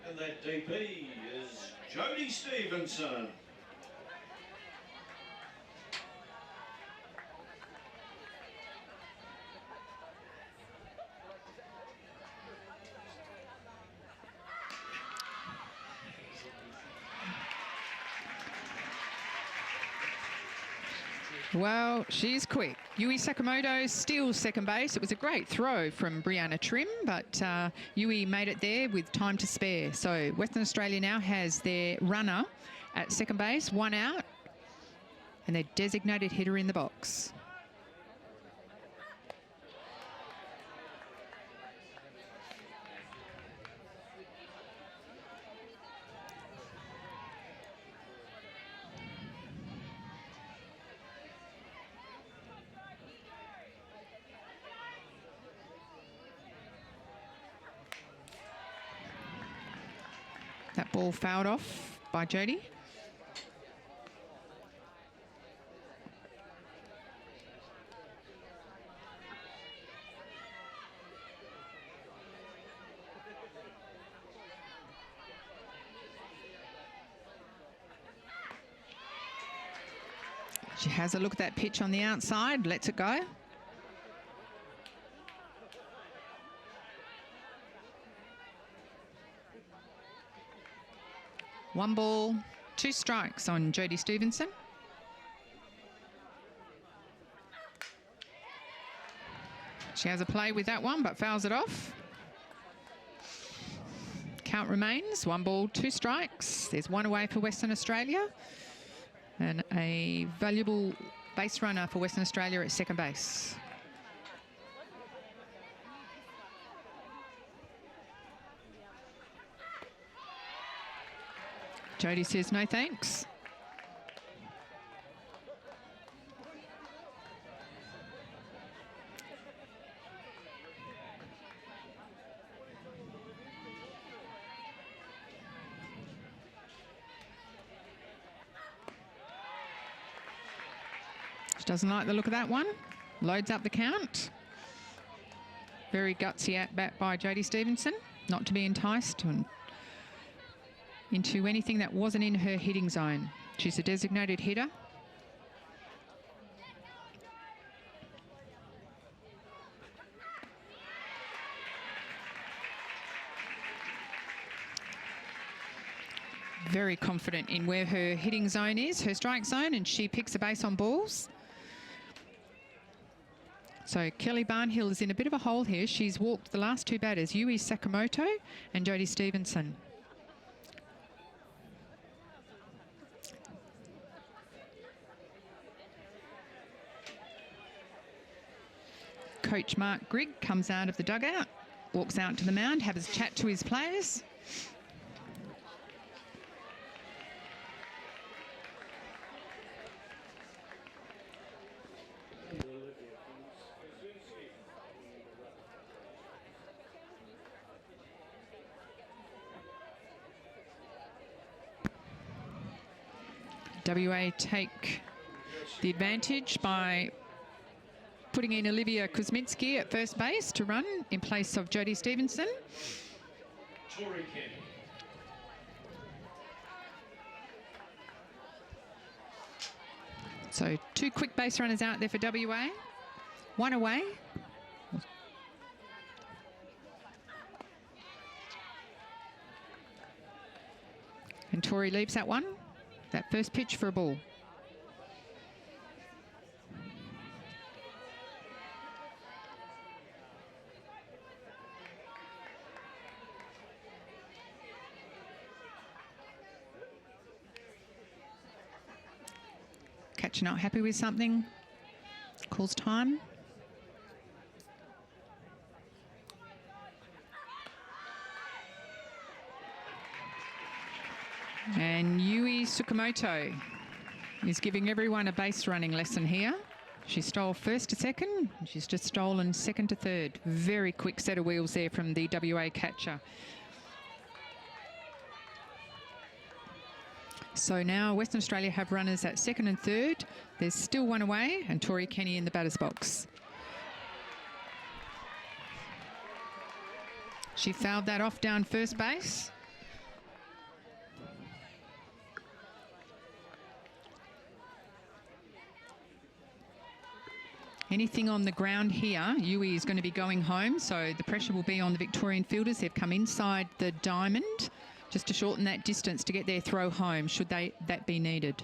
B: And that DP is Jodie Stevenson.
A: Well, she's quick. Yui Sakamoto steals second base. It was a great throw from Brianna Trim, but Yui made it there with time to spare. So Western Australia now has their runner at second base, 1 out, and their designated hitter in the box. That ball fouled off by Jodie. She has a look at that pitch on the outside, lets it go. One ball, 2 strikes on Jodie Stevenson. She has a play with that one, but fouls it off. Count remains 1 ball, 2 strikes. There's 1 away for Western Australia. And a valuable base runner for Western Australia at second base. Jodie says no thanks. She doesn't like the look of that one. Loads up the count. Very gutsy at bat by Jodie Stevenson. Not to be enticed into anything that wasn't in her hitting zone. She's a designated hitter. Very confident in where her hitting zone is, her strike zone, and she picks a base on balls. So Kelly Barnhill is in a bit of a hole here. She's walked the last 2 batters, Yui Sakamoto and Jodie Stevenson. Coach Mark Grigg comes out of the dugout, walks out to the mound, has a chat to his players. WA take the advantage by putting in Olivia Kuzminski at first base to run in place of Jodie Stevenson. So 2 quick base runners out there for WA. 1 away. And Tori leaps that one. That first pitch for a ball. Catcher not happy with something. Calls time. And Yui Tsukamoto is giving everyone a base running lesson here. She stole first to second. She's just stolen second to third. Very quick set of wheels there from the WA catcher. So now Western Australia have runners at second and third. There's still 1 away, and Tori Kenny in the batter's box. She fouled that off down first base. Anything on the ground here, Yui is going to be going home, so the pressure will be on the Victorian fielders. They've come inside the diamond just to shorten that distance to get their throw home, should that be needed.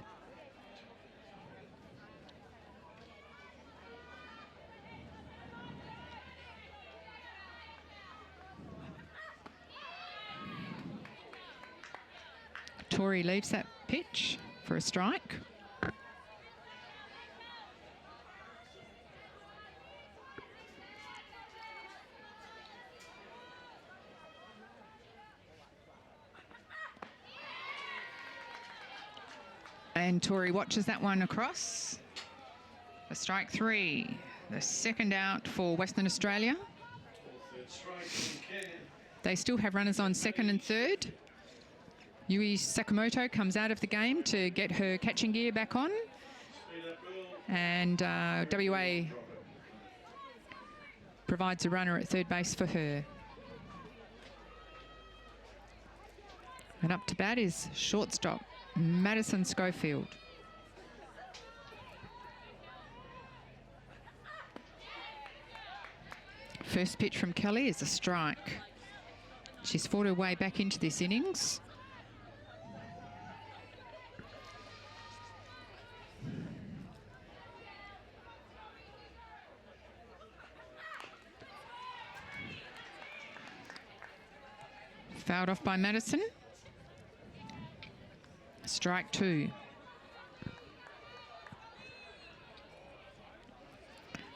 A: Tori leaves that pitch for a strike. And Tori watches that one across. A strike 3. The second out for Western Australia. They still have runners on second and third. Yui Sakamoto comes out of the game to get her catching gear back on. And WA provides a runner at third base for her. And up to bat is shortstop Madison Schofield. First pitch from Kelly is a strike. She's fought her way back into this innings. Fouled off by Madison. Strike 2.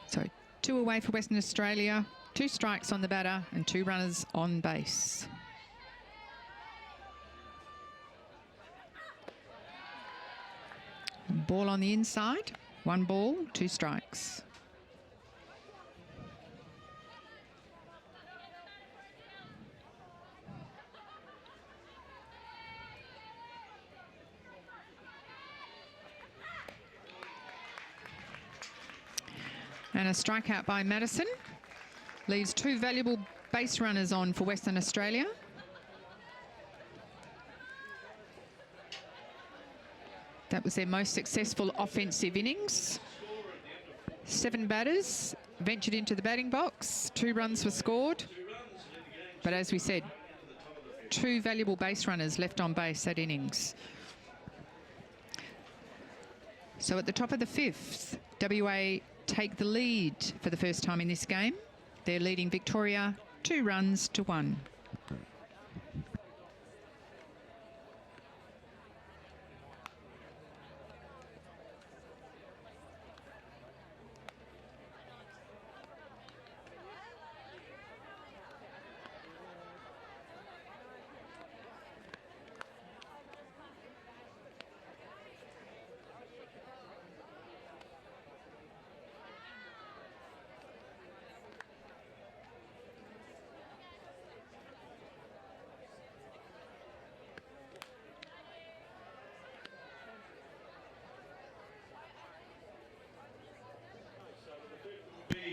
A: So 2 away for Western Australia, 2 strikes on the batter and 2 runners on base. Ball on the inside, 1 ball, 2 strikes. And a strikeout by Madison leaves 2 valuable base runners on for Western Australia. That was their most successful offensive innings. 7 batters ventured into the batting box, 2 runs were scored. But as we said, 2 valuable base runners left on base that innings. So at the top of the 5th, WA take the lead for the first time in this game. They're leading Victoria 2 runs to 1.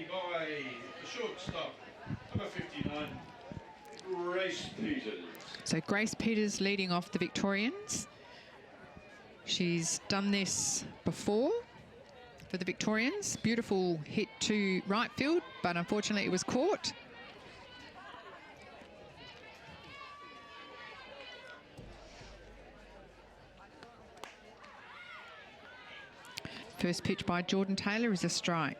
B: By the shortstop, number 59, Grace Peters.
A: So Grace Peters leading off the Victorians. She's done this before for the Victorians. Beautiful hit to right field, but unfortunately it was caught. First pitch by Jordan Taylor is a strike.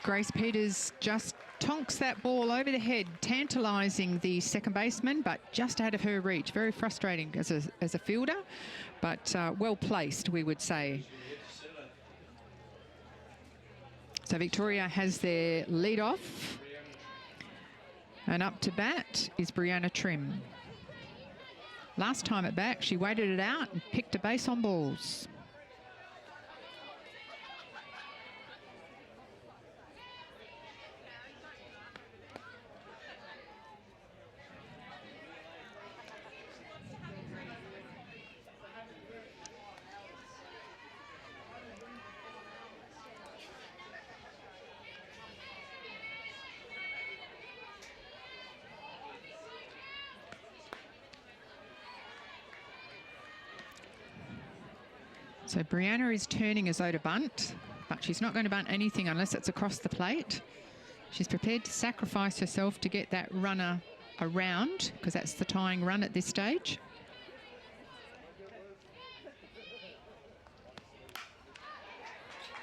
A: Grace Peters just tonks that ball over the head, tantalising the second baseman, but just out of her reach. Very frustrating as a fielder, but well placed, we would say. So Victoria has their lead off, and up to bat is Brianna Trim. Last time at bat, she waited it out and picked a base on balls. So Brianna is turning as though to bunt, but she's not going to bunt anything unless it's across the plate. She's prepared to sacrifice herself to get that runner around, because that's the tying run at this stage.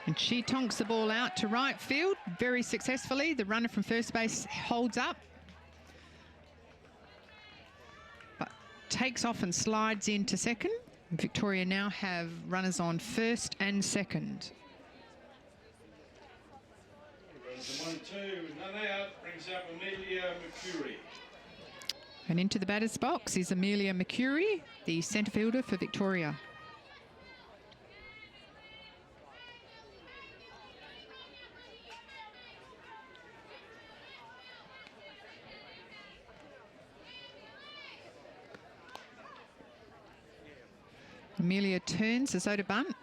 A: And she tonks the ball out to right field very successfully. The runner from first base holds up, but takes off and slides into second. Victoria now have runners on first and second.
B: Runs 1-2, none out, brings up Amelia Mercury.
A: And into the batter's box is Amelia Mercury, the centre fielder for Victoria. Amelia turns as though to bunt.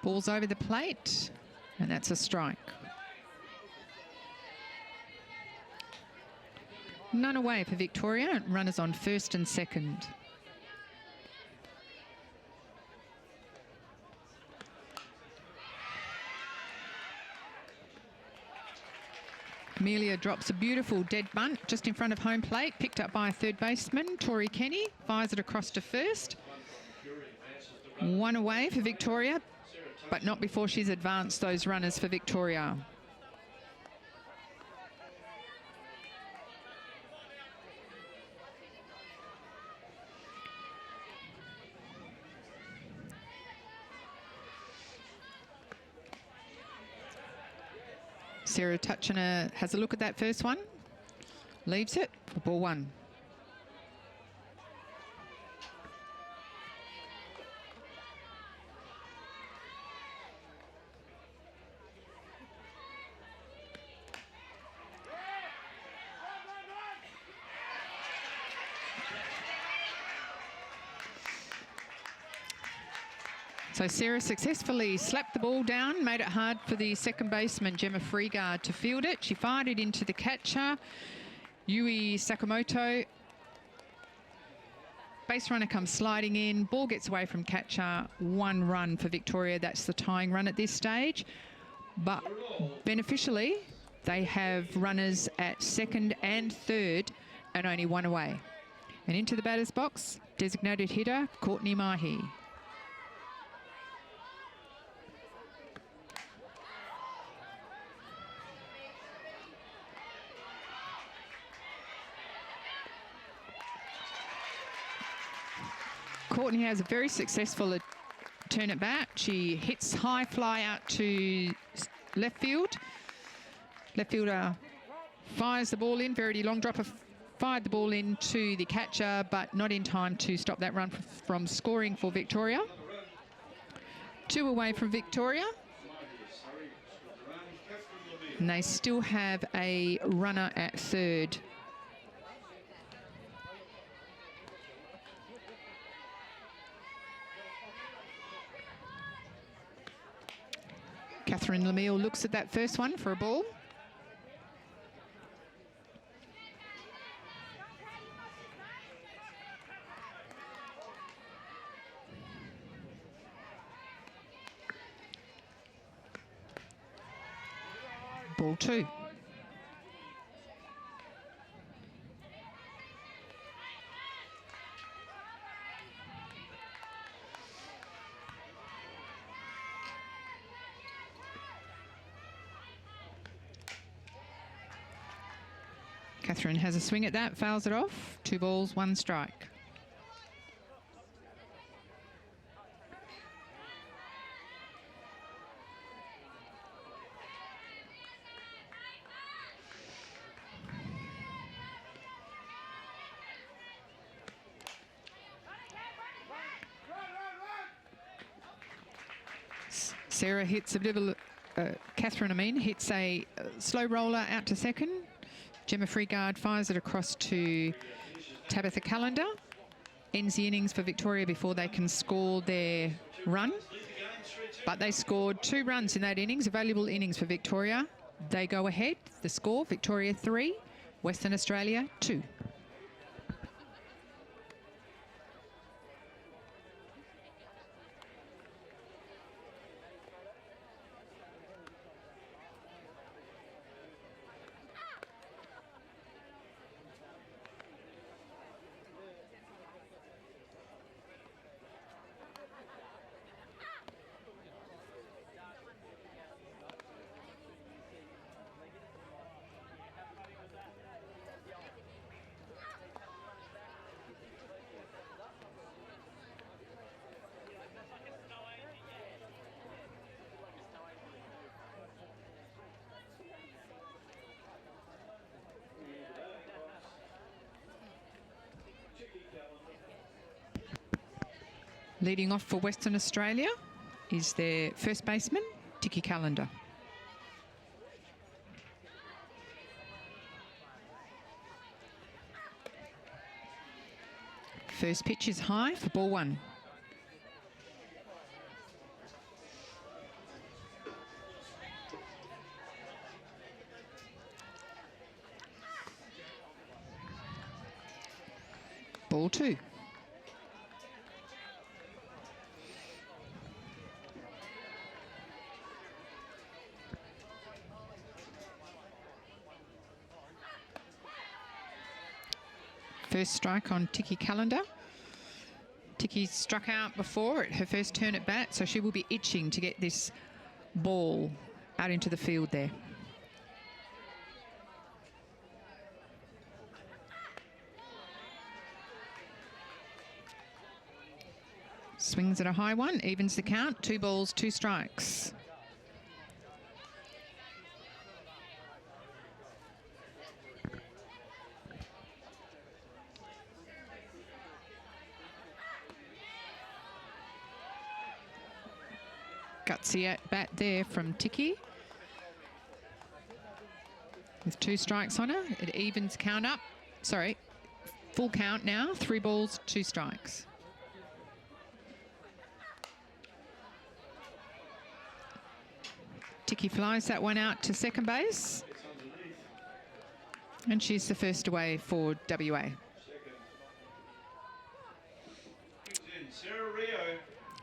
A: Ball's over the plate, and that's a strike. None away for Victoria. Runners on first and second. Amelia drops a beautiful dead bunt just in front of home plate, picked up by a third baseman, Tori Kenny, fires it across to first. One away for Victoria, but not before she's advanced those runners for Victoria. Sarah Tutchiner has a look at that first one, leaves it for ball one. So Sarah successfully slapped the ball down, made it hard for the second baseman, Gemma Freegard, to field it. She fired it into the catcher, Yui Sakamoto. Base runner comes sliding in, ball gets away from catcher, 1 run for Victoria. That's the tying run at this stage. But beneficially, they have runners at second and third and only 1 away. And into the batter's box, designated hitter, Courtney Mahi. Courtney has a very successful turn at bat. She hits high fly out to left field. Left fielder fires the ball in. Verity Longdropper fired the ball into the catcher, but not in time to stop that run from scoring for Victoria. 2 away from Victoria. And they still have a runner at third. Catherine Lemieux looks at that first one for a ball. Ball 2. Catherine has a swing at that, fouls it off. 2 balls, 1 strike. Sarah hits a bit of Catherine hits a slow roller out to second. Gemma Freegard fires it across to Tabitha Callender. Ends the innings for Victoria before they can score their run. But they scored 2 runs in that innings, a valuable innings for Victoria. They go ahead. The score, Victoria 3, Western Australia 2. Leading off for Western Australia is their first baseman, Tiki Callender. First pitch is high for ball 1. 2. First strike on Tiki Calendar. Tiki struck out before at her first turn at bat, so she will be itching to get this ball out into the field there. Swings at a high one, evens the count, 2 balls, 2 strikes. Gutsy at bat there from Tiki. With 2 strikes on her, it evens count up. Sorry, full count now, 3 balls, 2 strikes. Tiki flies that one out to second base. And she's the first away for WA.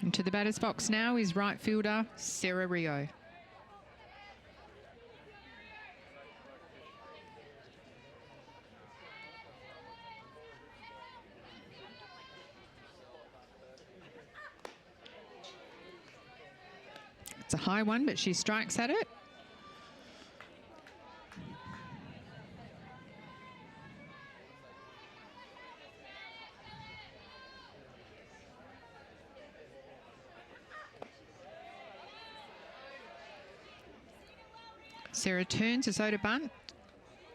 A: Into the batter's box now is right fielder Sarah Rio. It's a high one, but she strikes at it. Sarah turns as though to bunt.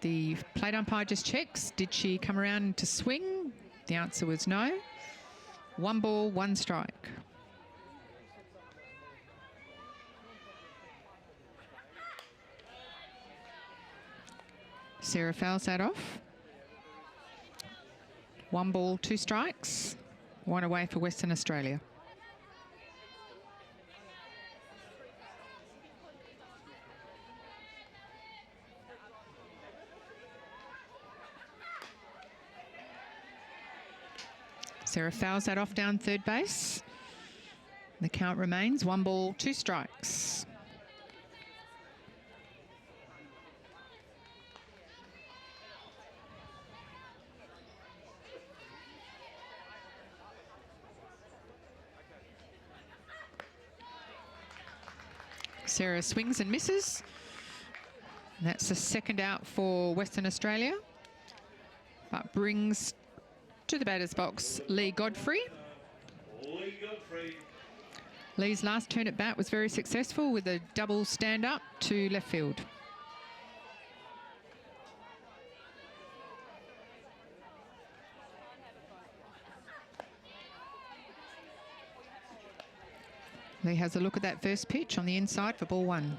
A: The plate umpire just checks. Did she come around to swing? The answer was no. 1 ball, 1 strike. Sarah fouls that off. 1 ball, 2 strikes. 1 away for Western Australia. Sarah fouls that off down third base. The count remains 1 ball, 2 strikes. Sarah swings and misses. And that's the second out for Western Australia. But brings to the batter's box Lee Godfrey. Lee's last turn at bat was very successful with a double stand-up to left field. Lee has a look at that first pitch on the inside for ball 1.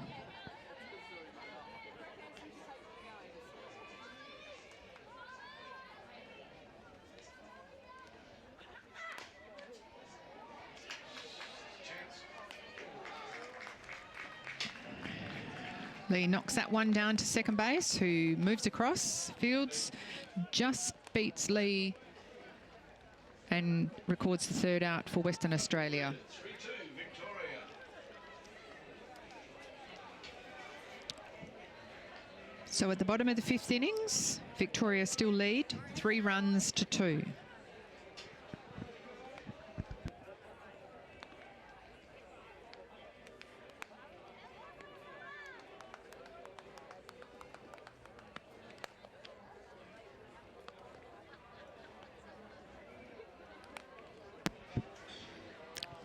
A: Lee knocks that one down to second base, who moves across, fields, just beats Lee and records the third out for Western Australia.
B: 3-2, Victoria.
A: So at the bottom of the 5th innings, Victoria still lead, 3 runs to 2.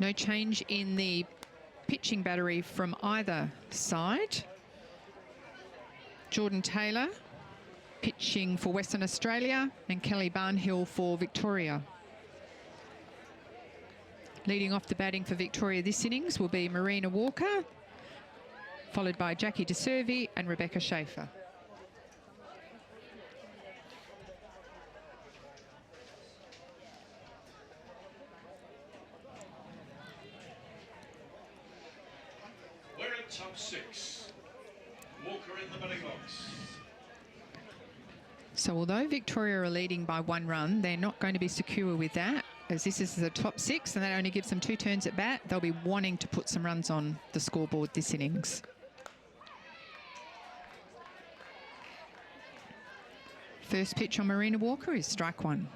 A: No change in the pitching battery from either side. Jordan Taylor pitching for Western Australia and Kelly Barnhill for Victoria. Leading off the batting for Victoria this innings will be Marina Walker, followed by Jackie De Servi and Rebecca Schaefer.
B: Top 6. Walker in the batting box.
A: So although Victoria are leading by 1 run, they're not going to be secure with that, as this is the top 6 and that only gives them 2 turns at bat. They'll be wanting to put some runs on the scoreboard this innings. First pitch on Marina Walker is strike 1.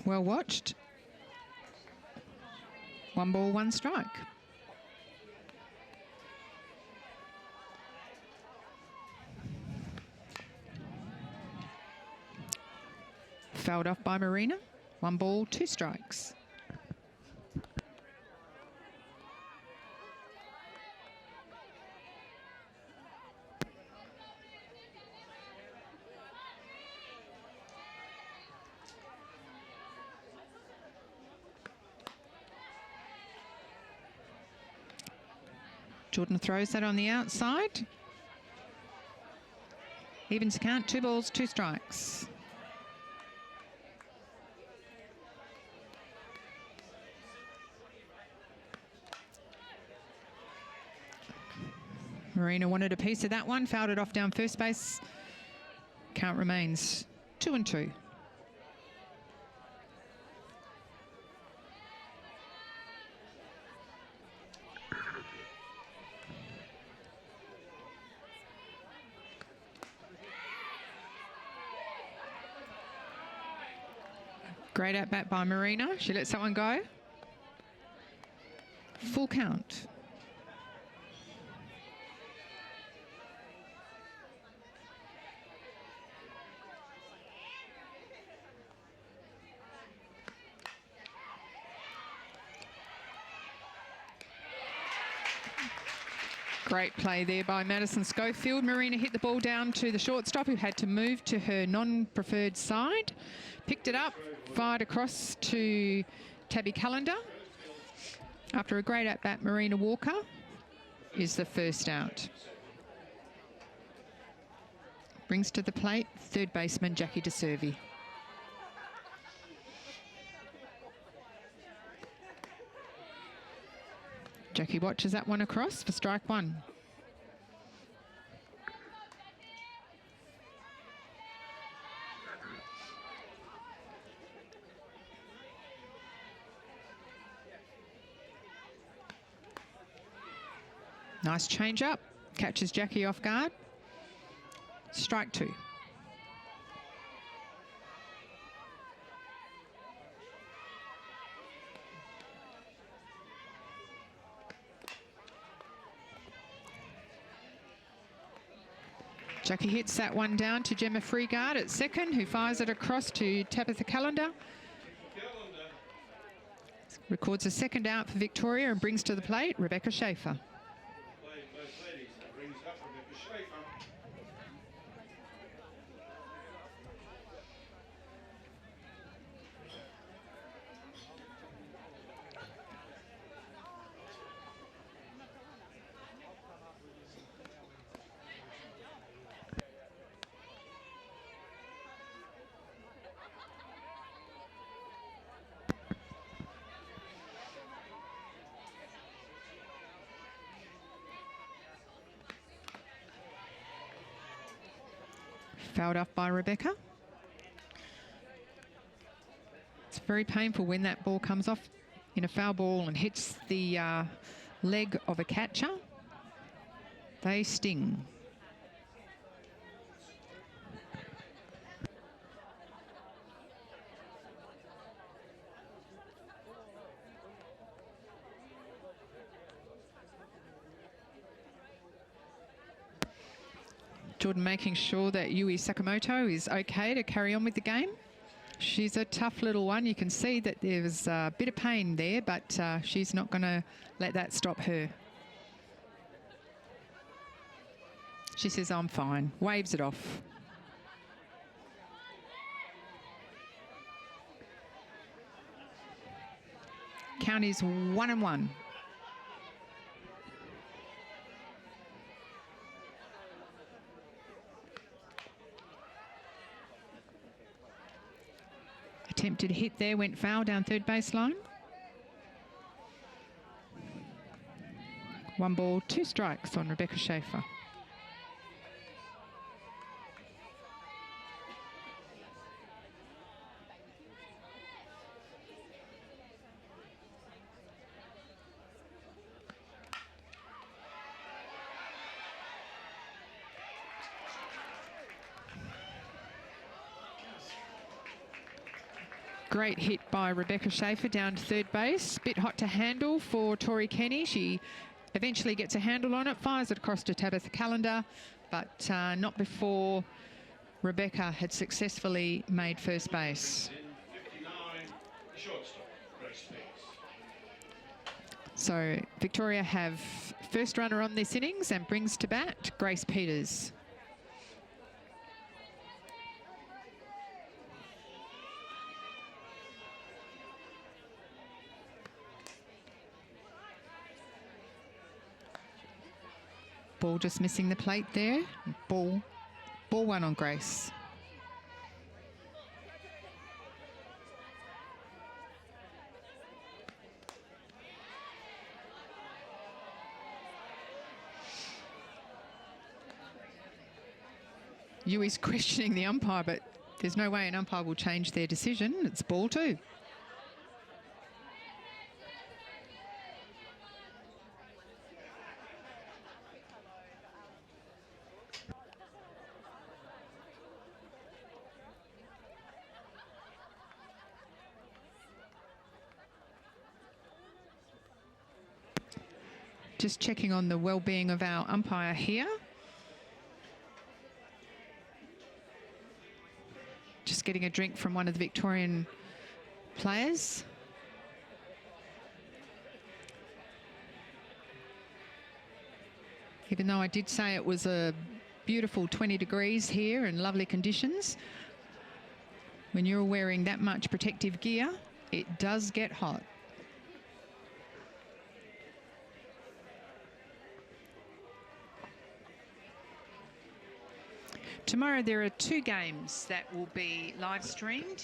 A: Well watched. 1 ball, 1 strike. Fouled off by Marina. 1 ball, 2 strikes. Jordan throws that on the outside. Evens count, 2 balls, 2 strikes. Marina wanted a piece of that one, fouled it off down first base. Count remains 2 and 2. Great at bat by Marina. She lets that one go. Full count. Great play there by Madison Schofield. Marina hit the ball down to the shortstop, who had to move to her non-preferred side. Picked it up, fired across to Tabby Callender. After a great at-bat, Marina Walker is the first out. Brings to the plate third baseman Jackie DeServi. Jackie watches that one across for strike 1. Nice change up, catches Jackie off guard. Strike 2. Jackie hits that one down to Gemma Freegard at second, who fires it across to Tabitha Callender. Records a second out for Victoria and brings to the plate Rebecca Schaefer. Fouled off by Rebecca. It's very painful when that ball comes off in a foul ball and hits the leg of a catcher. They sting. Jordan making sure that Yui Sakamoto is okay to carry on with the game. She's a tough little one. You can see that there's a bit of pain there, but she's not going to let that stop her. She says, I'm fine. Waves it off. Count is 1 and 1. attempted hit there went foul down third baseline. 1 ball, 2 strikes on Rebecca Schaefer. Great hit by Rebecca Schaefer down to third base. Bit hot to handle for Tori Kenny. She eventually gets a handle on it, fires it across to Tabitha Callender, but not before Rebecca had successfully made first base. So Victoria have first runner on this innings and brings to bat Grace Peters. Ball just missing the plate there. Ball 1 on Grace. Yui's questioning the umpire, but there's no way an umpire will change their decision. It's ball 2. Just checking on the well-being of our umpire here. Just getting a drink from one of the Victorian players. Even though I did say it was a beautiful 20 degrees here and lovely conditions, when you're wearing that much protective gear, it does get hot. Tomorrow there are 2 games that will be live streamed.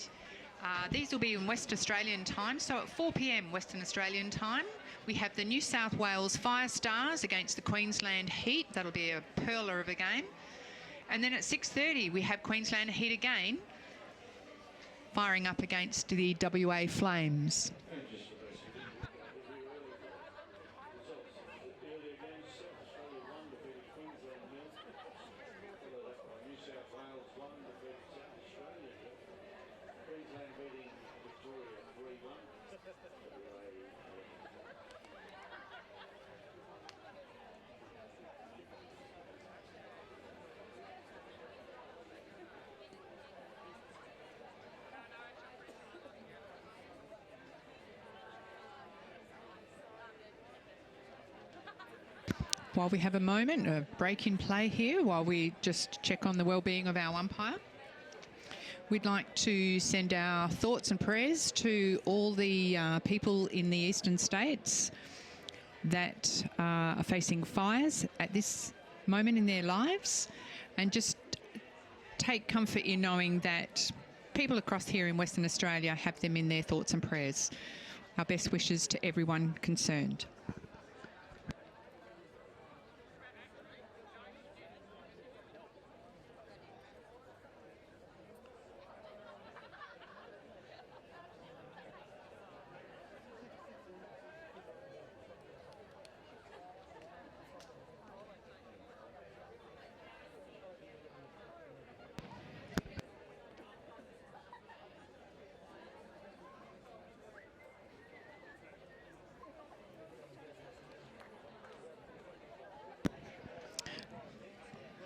A: These will be in West Australian time, so at 4 p.m. Western Australian time, we have the New South Wales Fire Stars against the Queensland Heat. That'll be a pearler of a game. And then at 6:30 we have Queensland Heat again, firing up against the WA Flames. While we have a moment, a break in play here, while we just check on the well-being of our umpire, we'd like to send our thoughts and prayers to all the people in the eastern states that are facing fires at this moment in their lives, and just take comfort in knowing that people across here in Western Australia have them in their thoughts and prayers. Our best wishes to everyone concerned.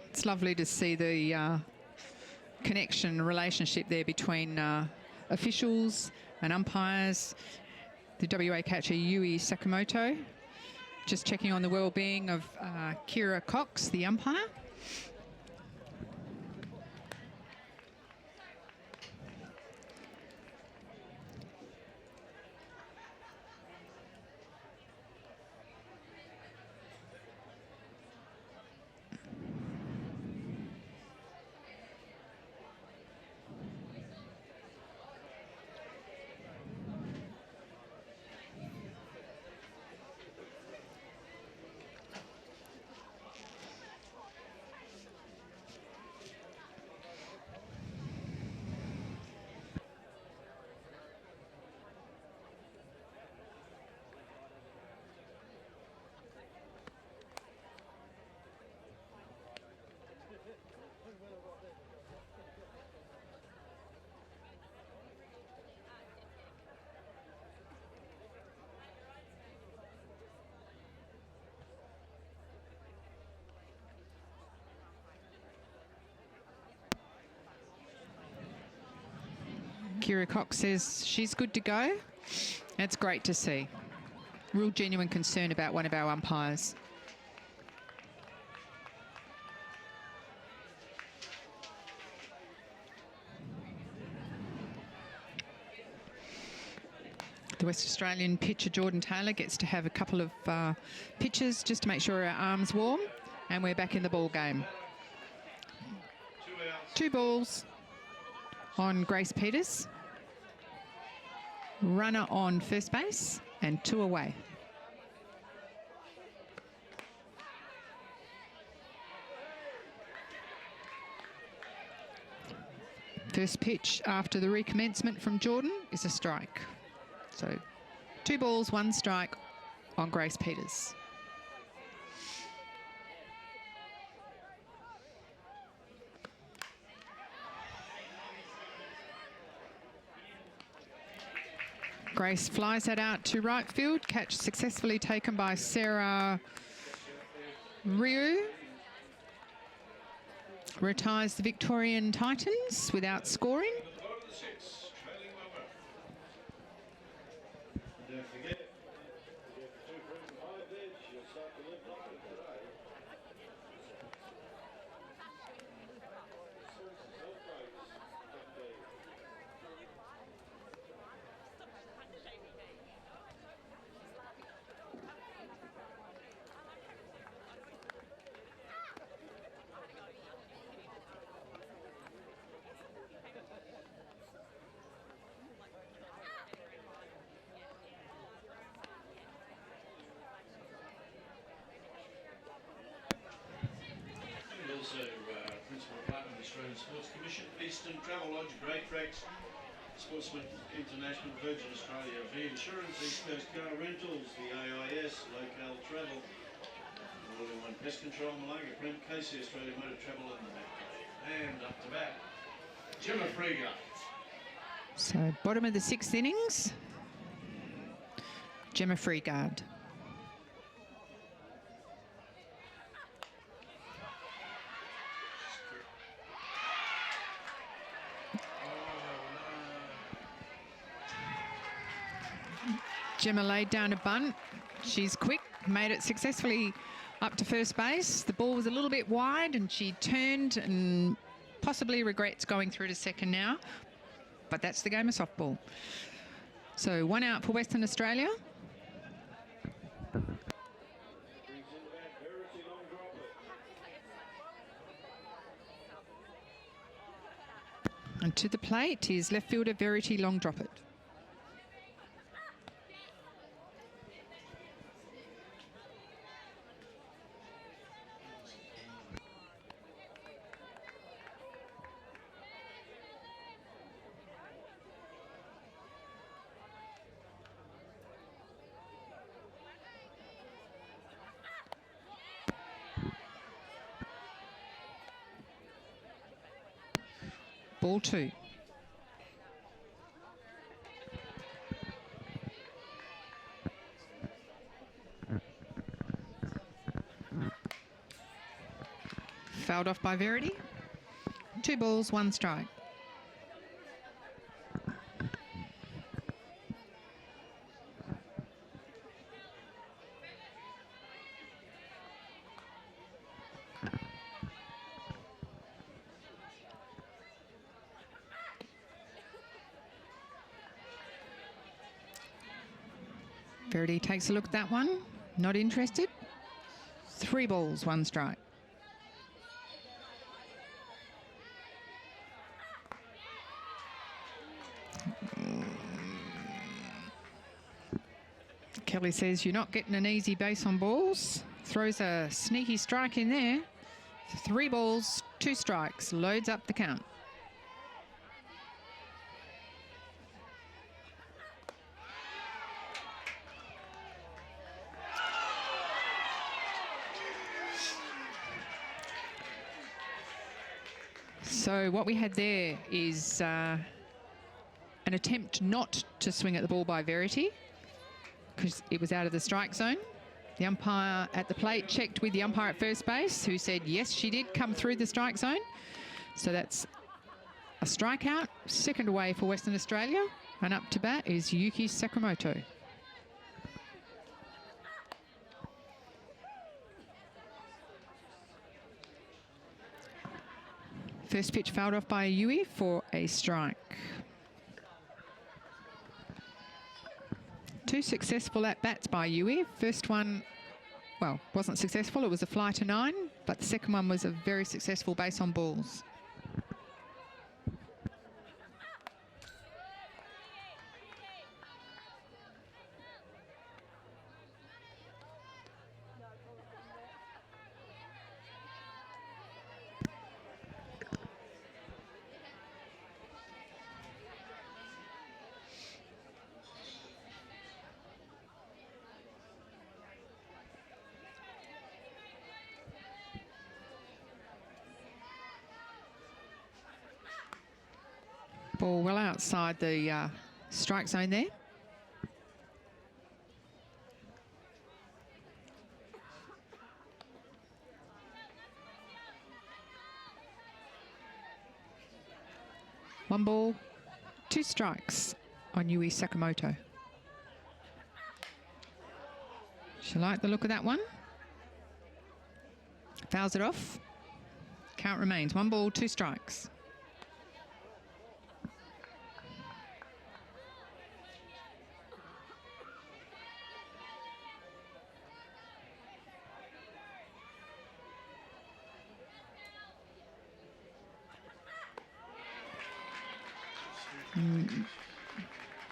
A: It's lovely to see the connection, relationship there between officials and umpires. The WA catcher Yui Sakamoto, just checking on the well-being of Kira Cox, the umpire. Kira Cox says she's good to go. That's great to see. Real genuine concern about one of our umpires. The West Australian pitcher, Jordan Taylor, gets to have a couple of pitches just to make sure our arm's warm, and we're back in the ball game. 2 balls on Grace Peters. Runner on first base and 2 away. First pitch after the recommencement from Jordan is a strike. So 2 balls, 1 strike on Grace Peters. Grace flies that out to right field. Catch successfully taken by Sarah Ryu. Retires the Victorian Titans without scoring.
B: Principal Partner of the Australian Sports Commission, Eastern Travel Lodge, Great Tracks, Sportsman International, Virgin Australia, V Insurance, East Coast Car Rentals, the AIS, Local Travel, All-in-One Pest Control, Malaga, Print, KC Australia Motor Travel, and the back. And up to bat, Gemma Freegar.
A: So bottom of the 6th innings, Gemma Freegard. Gemma laid down a bunt. She's quick, made it successfully up to first base. The ball was a little bit wide and she turned and possibly regrets going through to second now. But that's the game of softball. So 1 out for Western Australia. And to the plate is left fielder Verity Long Drop It. Ball 2. Fouled off by Verity. 2 balls, 1 strike. Verity takes a look at that one. Not interested. 3 balls, 1 strike. Kelly says you're not getting an easy base on balls. Throws a sneaky strike in there. 3 balls, 2 strikes. Loads up the count. So what we had there is an attempt not to swing at the ball by Verity because it was out of the strike zone. The umpire at the plate checked with the umpire at first base who said, yes, she did come through the strike zone. So that's a a strikeout, second away for Western Australia, and up to bat is Yuki Sakamoto. First pitch fouled off by Yui for a strike. Two successful at-bats by Yui. First one, well, wasn't successful. It was a fly to 9, but the second one was a very successful base on balls. Ball well outside the strike zone there. One ball, two strikes on Yui Sakamoto. She liked the look of that one. Fouls it off. Count remains. One ball, two strikes.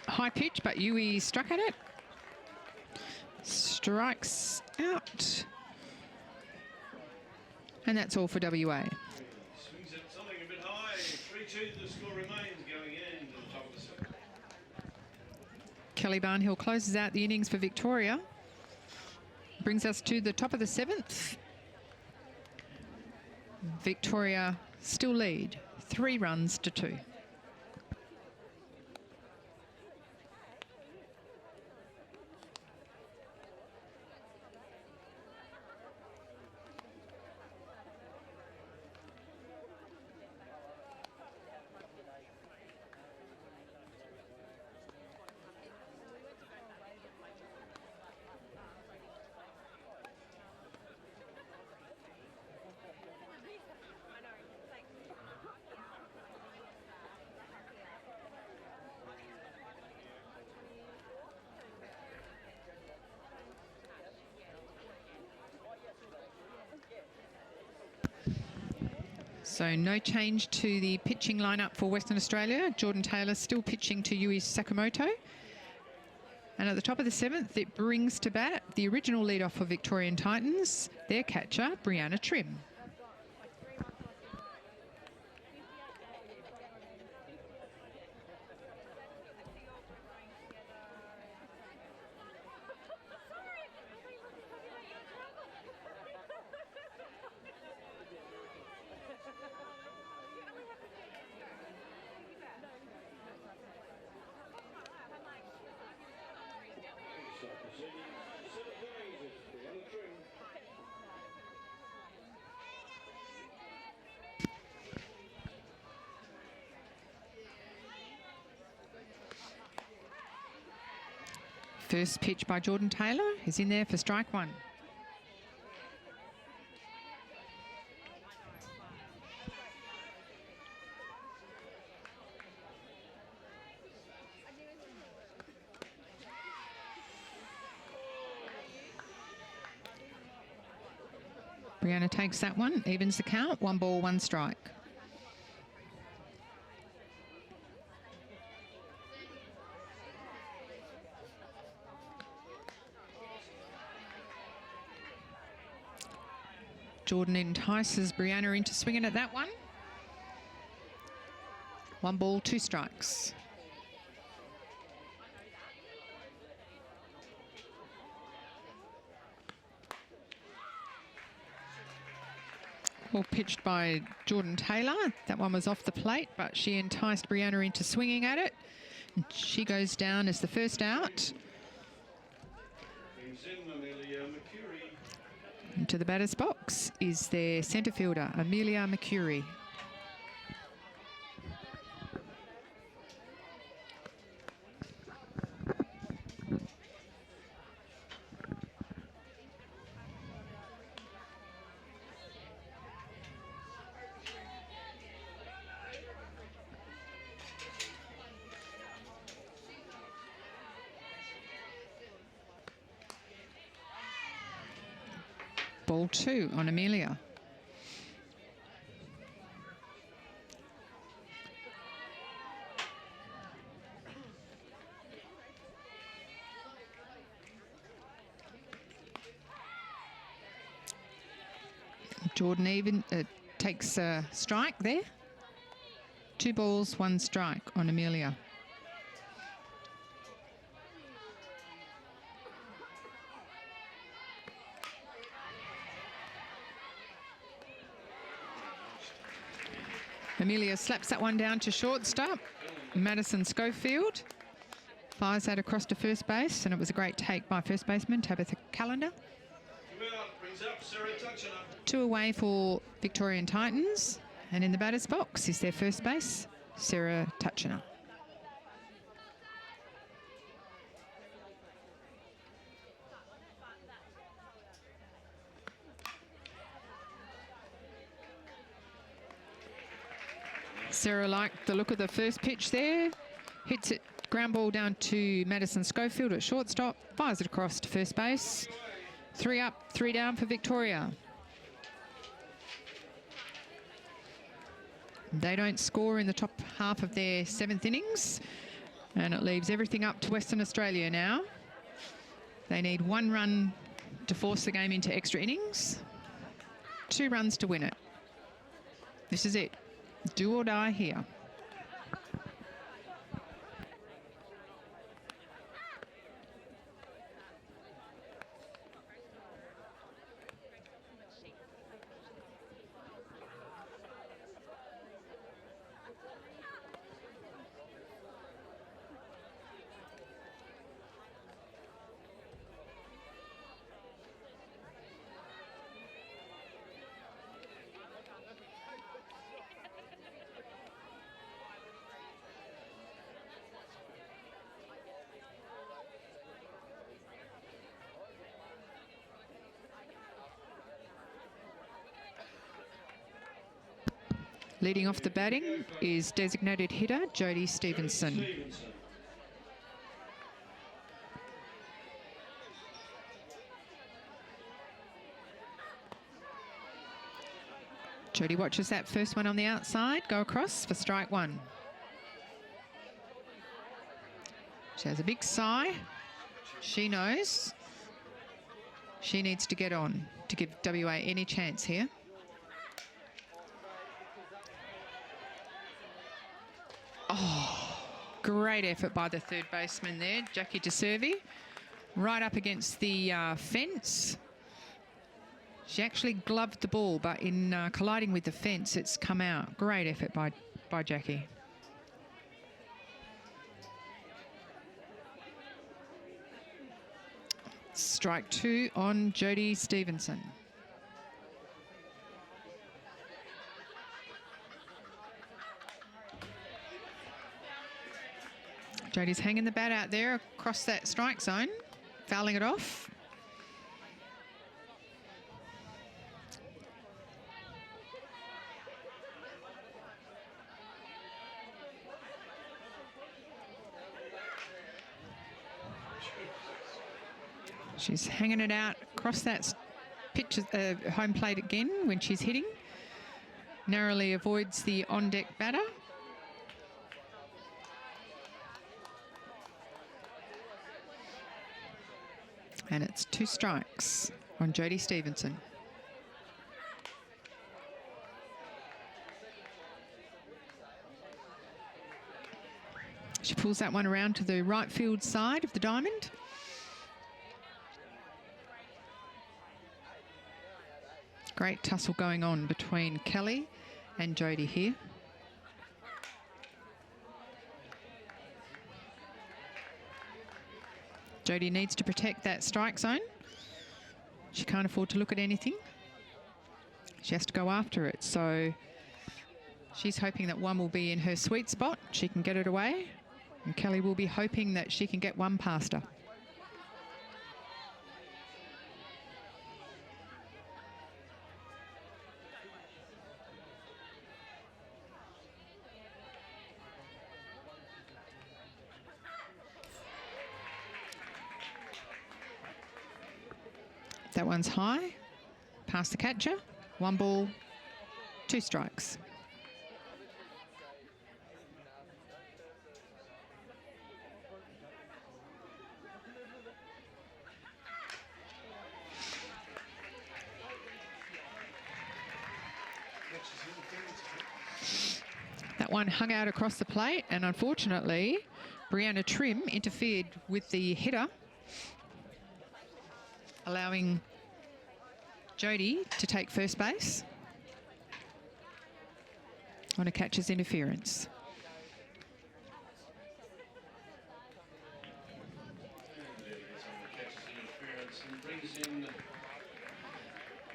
A: High pitch, but Yui struck at it. Strikes out. And that's all for WA.
B: Swings at something a bit high. 3-2, the score remains going into the top of the second.
A: Kelly Barnhill closes out the innings for Victoria. Brings us to the top of the 7th. Victoria still lead, 3 runs to 2. So no change to the pitching lineup for Western Australia. Jordan Taylor still pitching to Yui Sakamoto. And at the top of the 7th, it brings to bat the original leadoff for Victorian Titans, their catcher, Brianna Trim. First pitch by Jordan Taylor is in there for strike 1. Brianna takes that one, evens the count, 1 ball, 1 strike. Jordan entices Brianna into swinging at that one. 1 ball, 2 strikes. Ball pitched by Jordan Taylor. That one was off the plate, but she enticed Brianna into swinging at it. And she goes down as the first out. Into the batter's box is their centre fielder, Amelia McCurry. ball 2 on Amelia. Jordan even takes a strike there. 2 balls, 1 strike on Amelia. Amelia slaps that one down to shortstop. Madison Schofield fires that across to first base, and it was a great take by first baseman Tabitha Callender. 2 away for Victorian Titans, and in the batter's box is their first base, Sarah Tutchiner. Sarah liked the look of the first pitch there, hits it, ground ball down to Madison Schofield at shortstop, fires it across to first base. 3 up, 3 down for Victoria. They don't score in the top half of their 7th innings, and it leaves everything up to Western Australia now. They need 1 run to force the game into extra innings, 2 runs to win it. This is it. Do or die here. Leading off the batting is designated hitter Jodie Stevenson. Jodie watches that first one on the outside go across for strike 1. She has a big sigh. She knows she needs to get on to give WA any chance here. Oh, great effort by the third baseman there, Jackie DeServi. Right up against the fence. She actually gloved the ball, but in colliding with the fence, it's come out. Great effort by Jackie. Strike 2 on Jodie Stevenson. Jodie's hanging the bat out there across that strike zone, fouling it off. She's hanging it out across that pitch, home plate again when she's hitting. Narrowly avoids the on-deck batter. And it's 2 strikes on Jodie Stevenson. She pulls that one around to the right field side of the diamond. Great tussle going on between Kelly and Jodie here. Jodie needs to protect that strike zone. She can't afford to look at anything. She has to go after it. So she's hoping that one will be in her sweet spot. She can get it away. And Kelly will be hoping that she can get one past her. That one's high, past the catcher. 1 ball, 2 strikes. That one hung out across the plate, and unfortunately, Brianna Trim interfered with the hitter, allowing Jodie to take first base on a catcher's interference.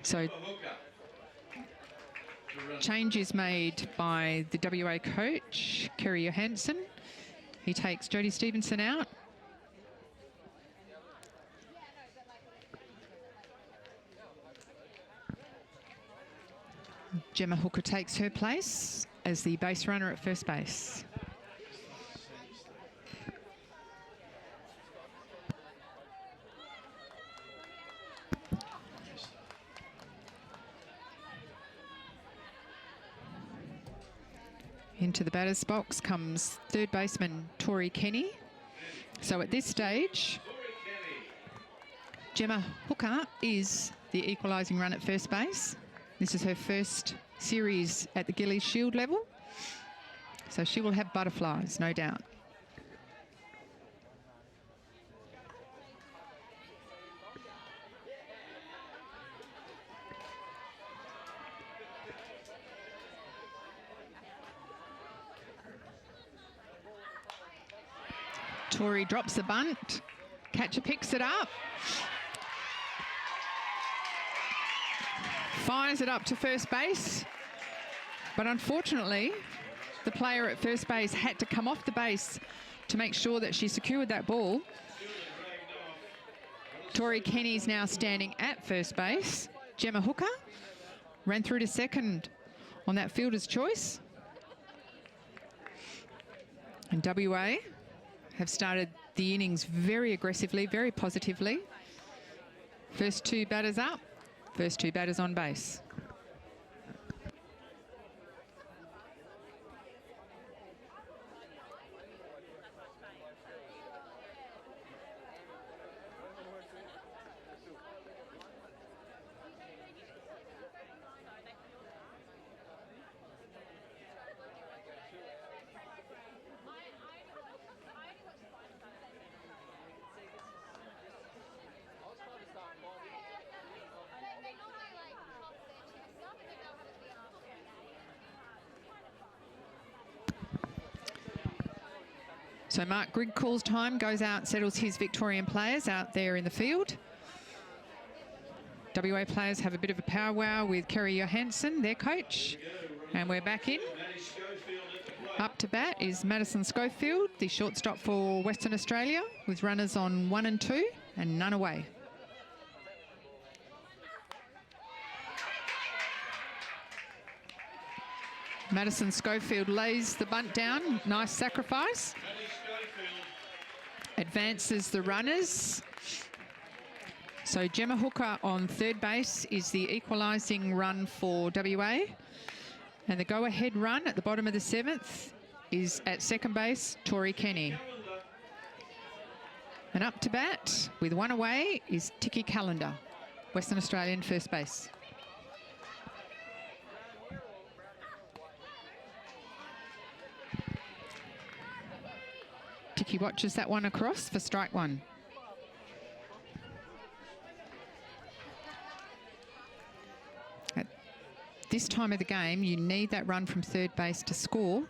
A: So change is made by the WA coach, Kerry Johansson. He takes Jodie Stevenson out. Gemma Hooker takes her place as the base runner at first base. Into the batter's box comes third baseman Tori Kenny. So at this stage, Gemma Hooker is the equalising run at first base. This is her first series at the Gillies Shield level, so she will have butterflies, no doubt. Tori drops the bunt, catcher picks it up, fires it up to first base, but unfortunately the player at first base had to come off the base to make sure that she secured that ball. Tori Kenny's now standing at first base. Gemma Hooker ran through to second on that fielder's choice. And WA have started the innings very aggressively, very positively. First 2 batters up, first 2 batters on base. So Mark Grigg calls time, goes out, settles his Victorian players out there in the field. WA players have a bit of a powwow with Kerry Johansson, their coach. And we're back in. Up to bat is Madison Schofield, the shortstop for Western Australia, with runners on 1 and 2 and none away. Madison Schofield lays the bunt down, nice sacrifice. Advances the runners. So Gemma Hooker on third base is the equalising run for WA. And the go-ahead run at the bottom of the 7th is at second base, Tori Kenny. And up to bat with 1 away is Tiki Calendar, Western Australian first base. Tiki watches that one across for strike 1. At this time of the game, you need that run from third base to score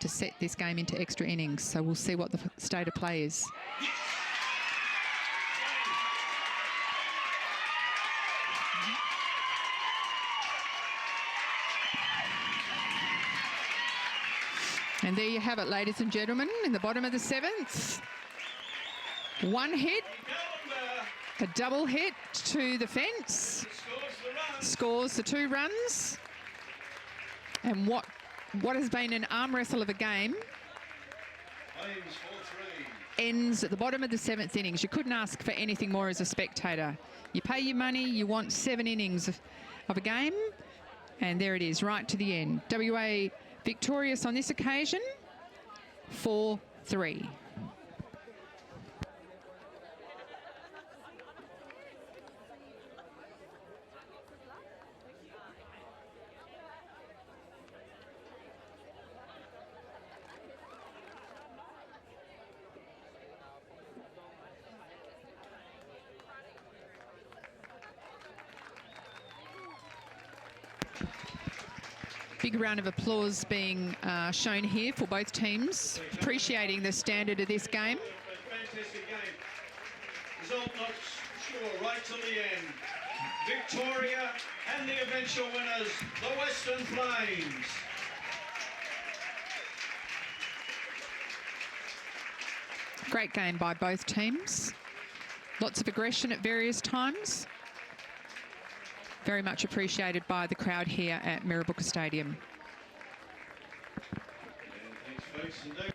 A: to set this game into extra innings. So we'll see what the state of play is. And there you have it, ladies and gentlemen, in the bottom of the 7th. 1 hit, a double hit to the fence, scores the 2 runs. And what has been an arm wrestle of a game
B: Flames 4-3.
A: Ends at the bottom of the 7th innings. You couldn't ask for anything more as a spectator. You pay your money, you want 7 innings of a game, and there it is, right to the end. WA victorious on this occasion, 4-3. Big round of applause being shown here for both teams, appreciating the standard of this game.
B: Fantastic game. Result not sure right till the end. Victoria and the eventual winners, the Western Flames.
A: Great game by both teams. Lots of aggression at various times. Very much appreciated by the crowd here at Mirrabooka Stadium.
B: Thanks, folks.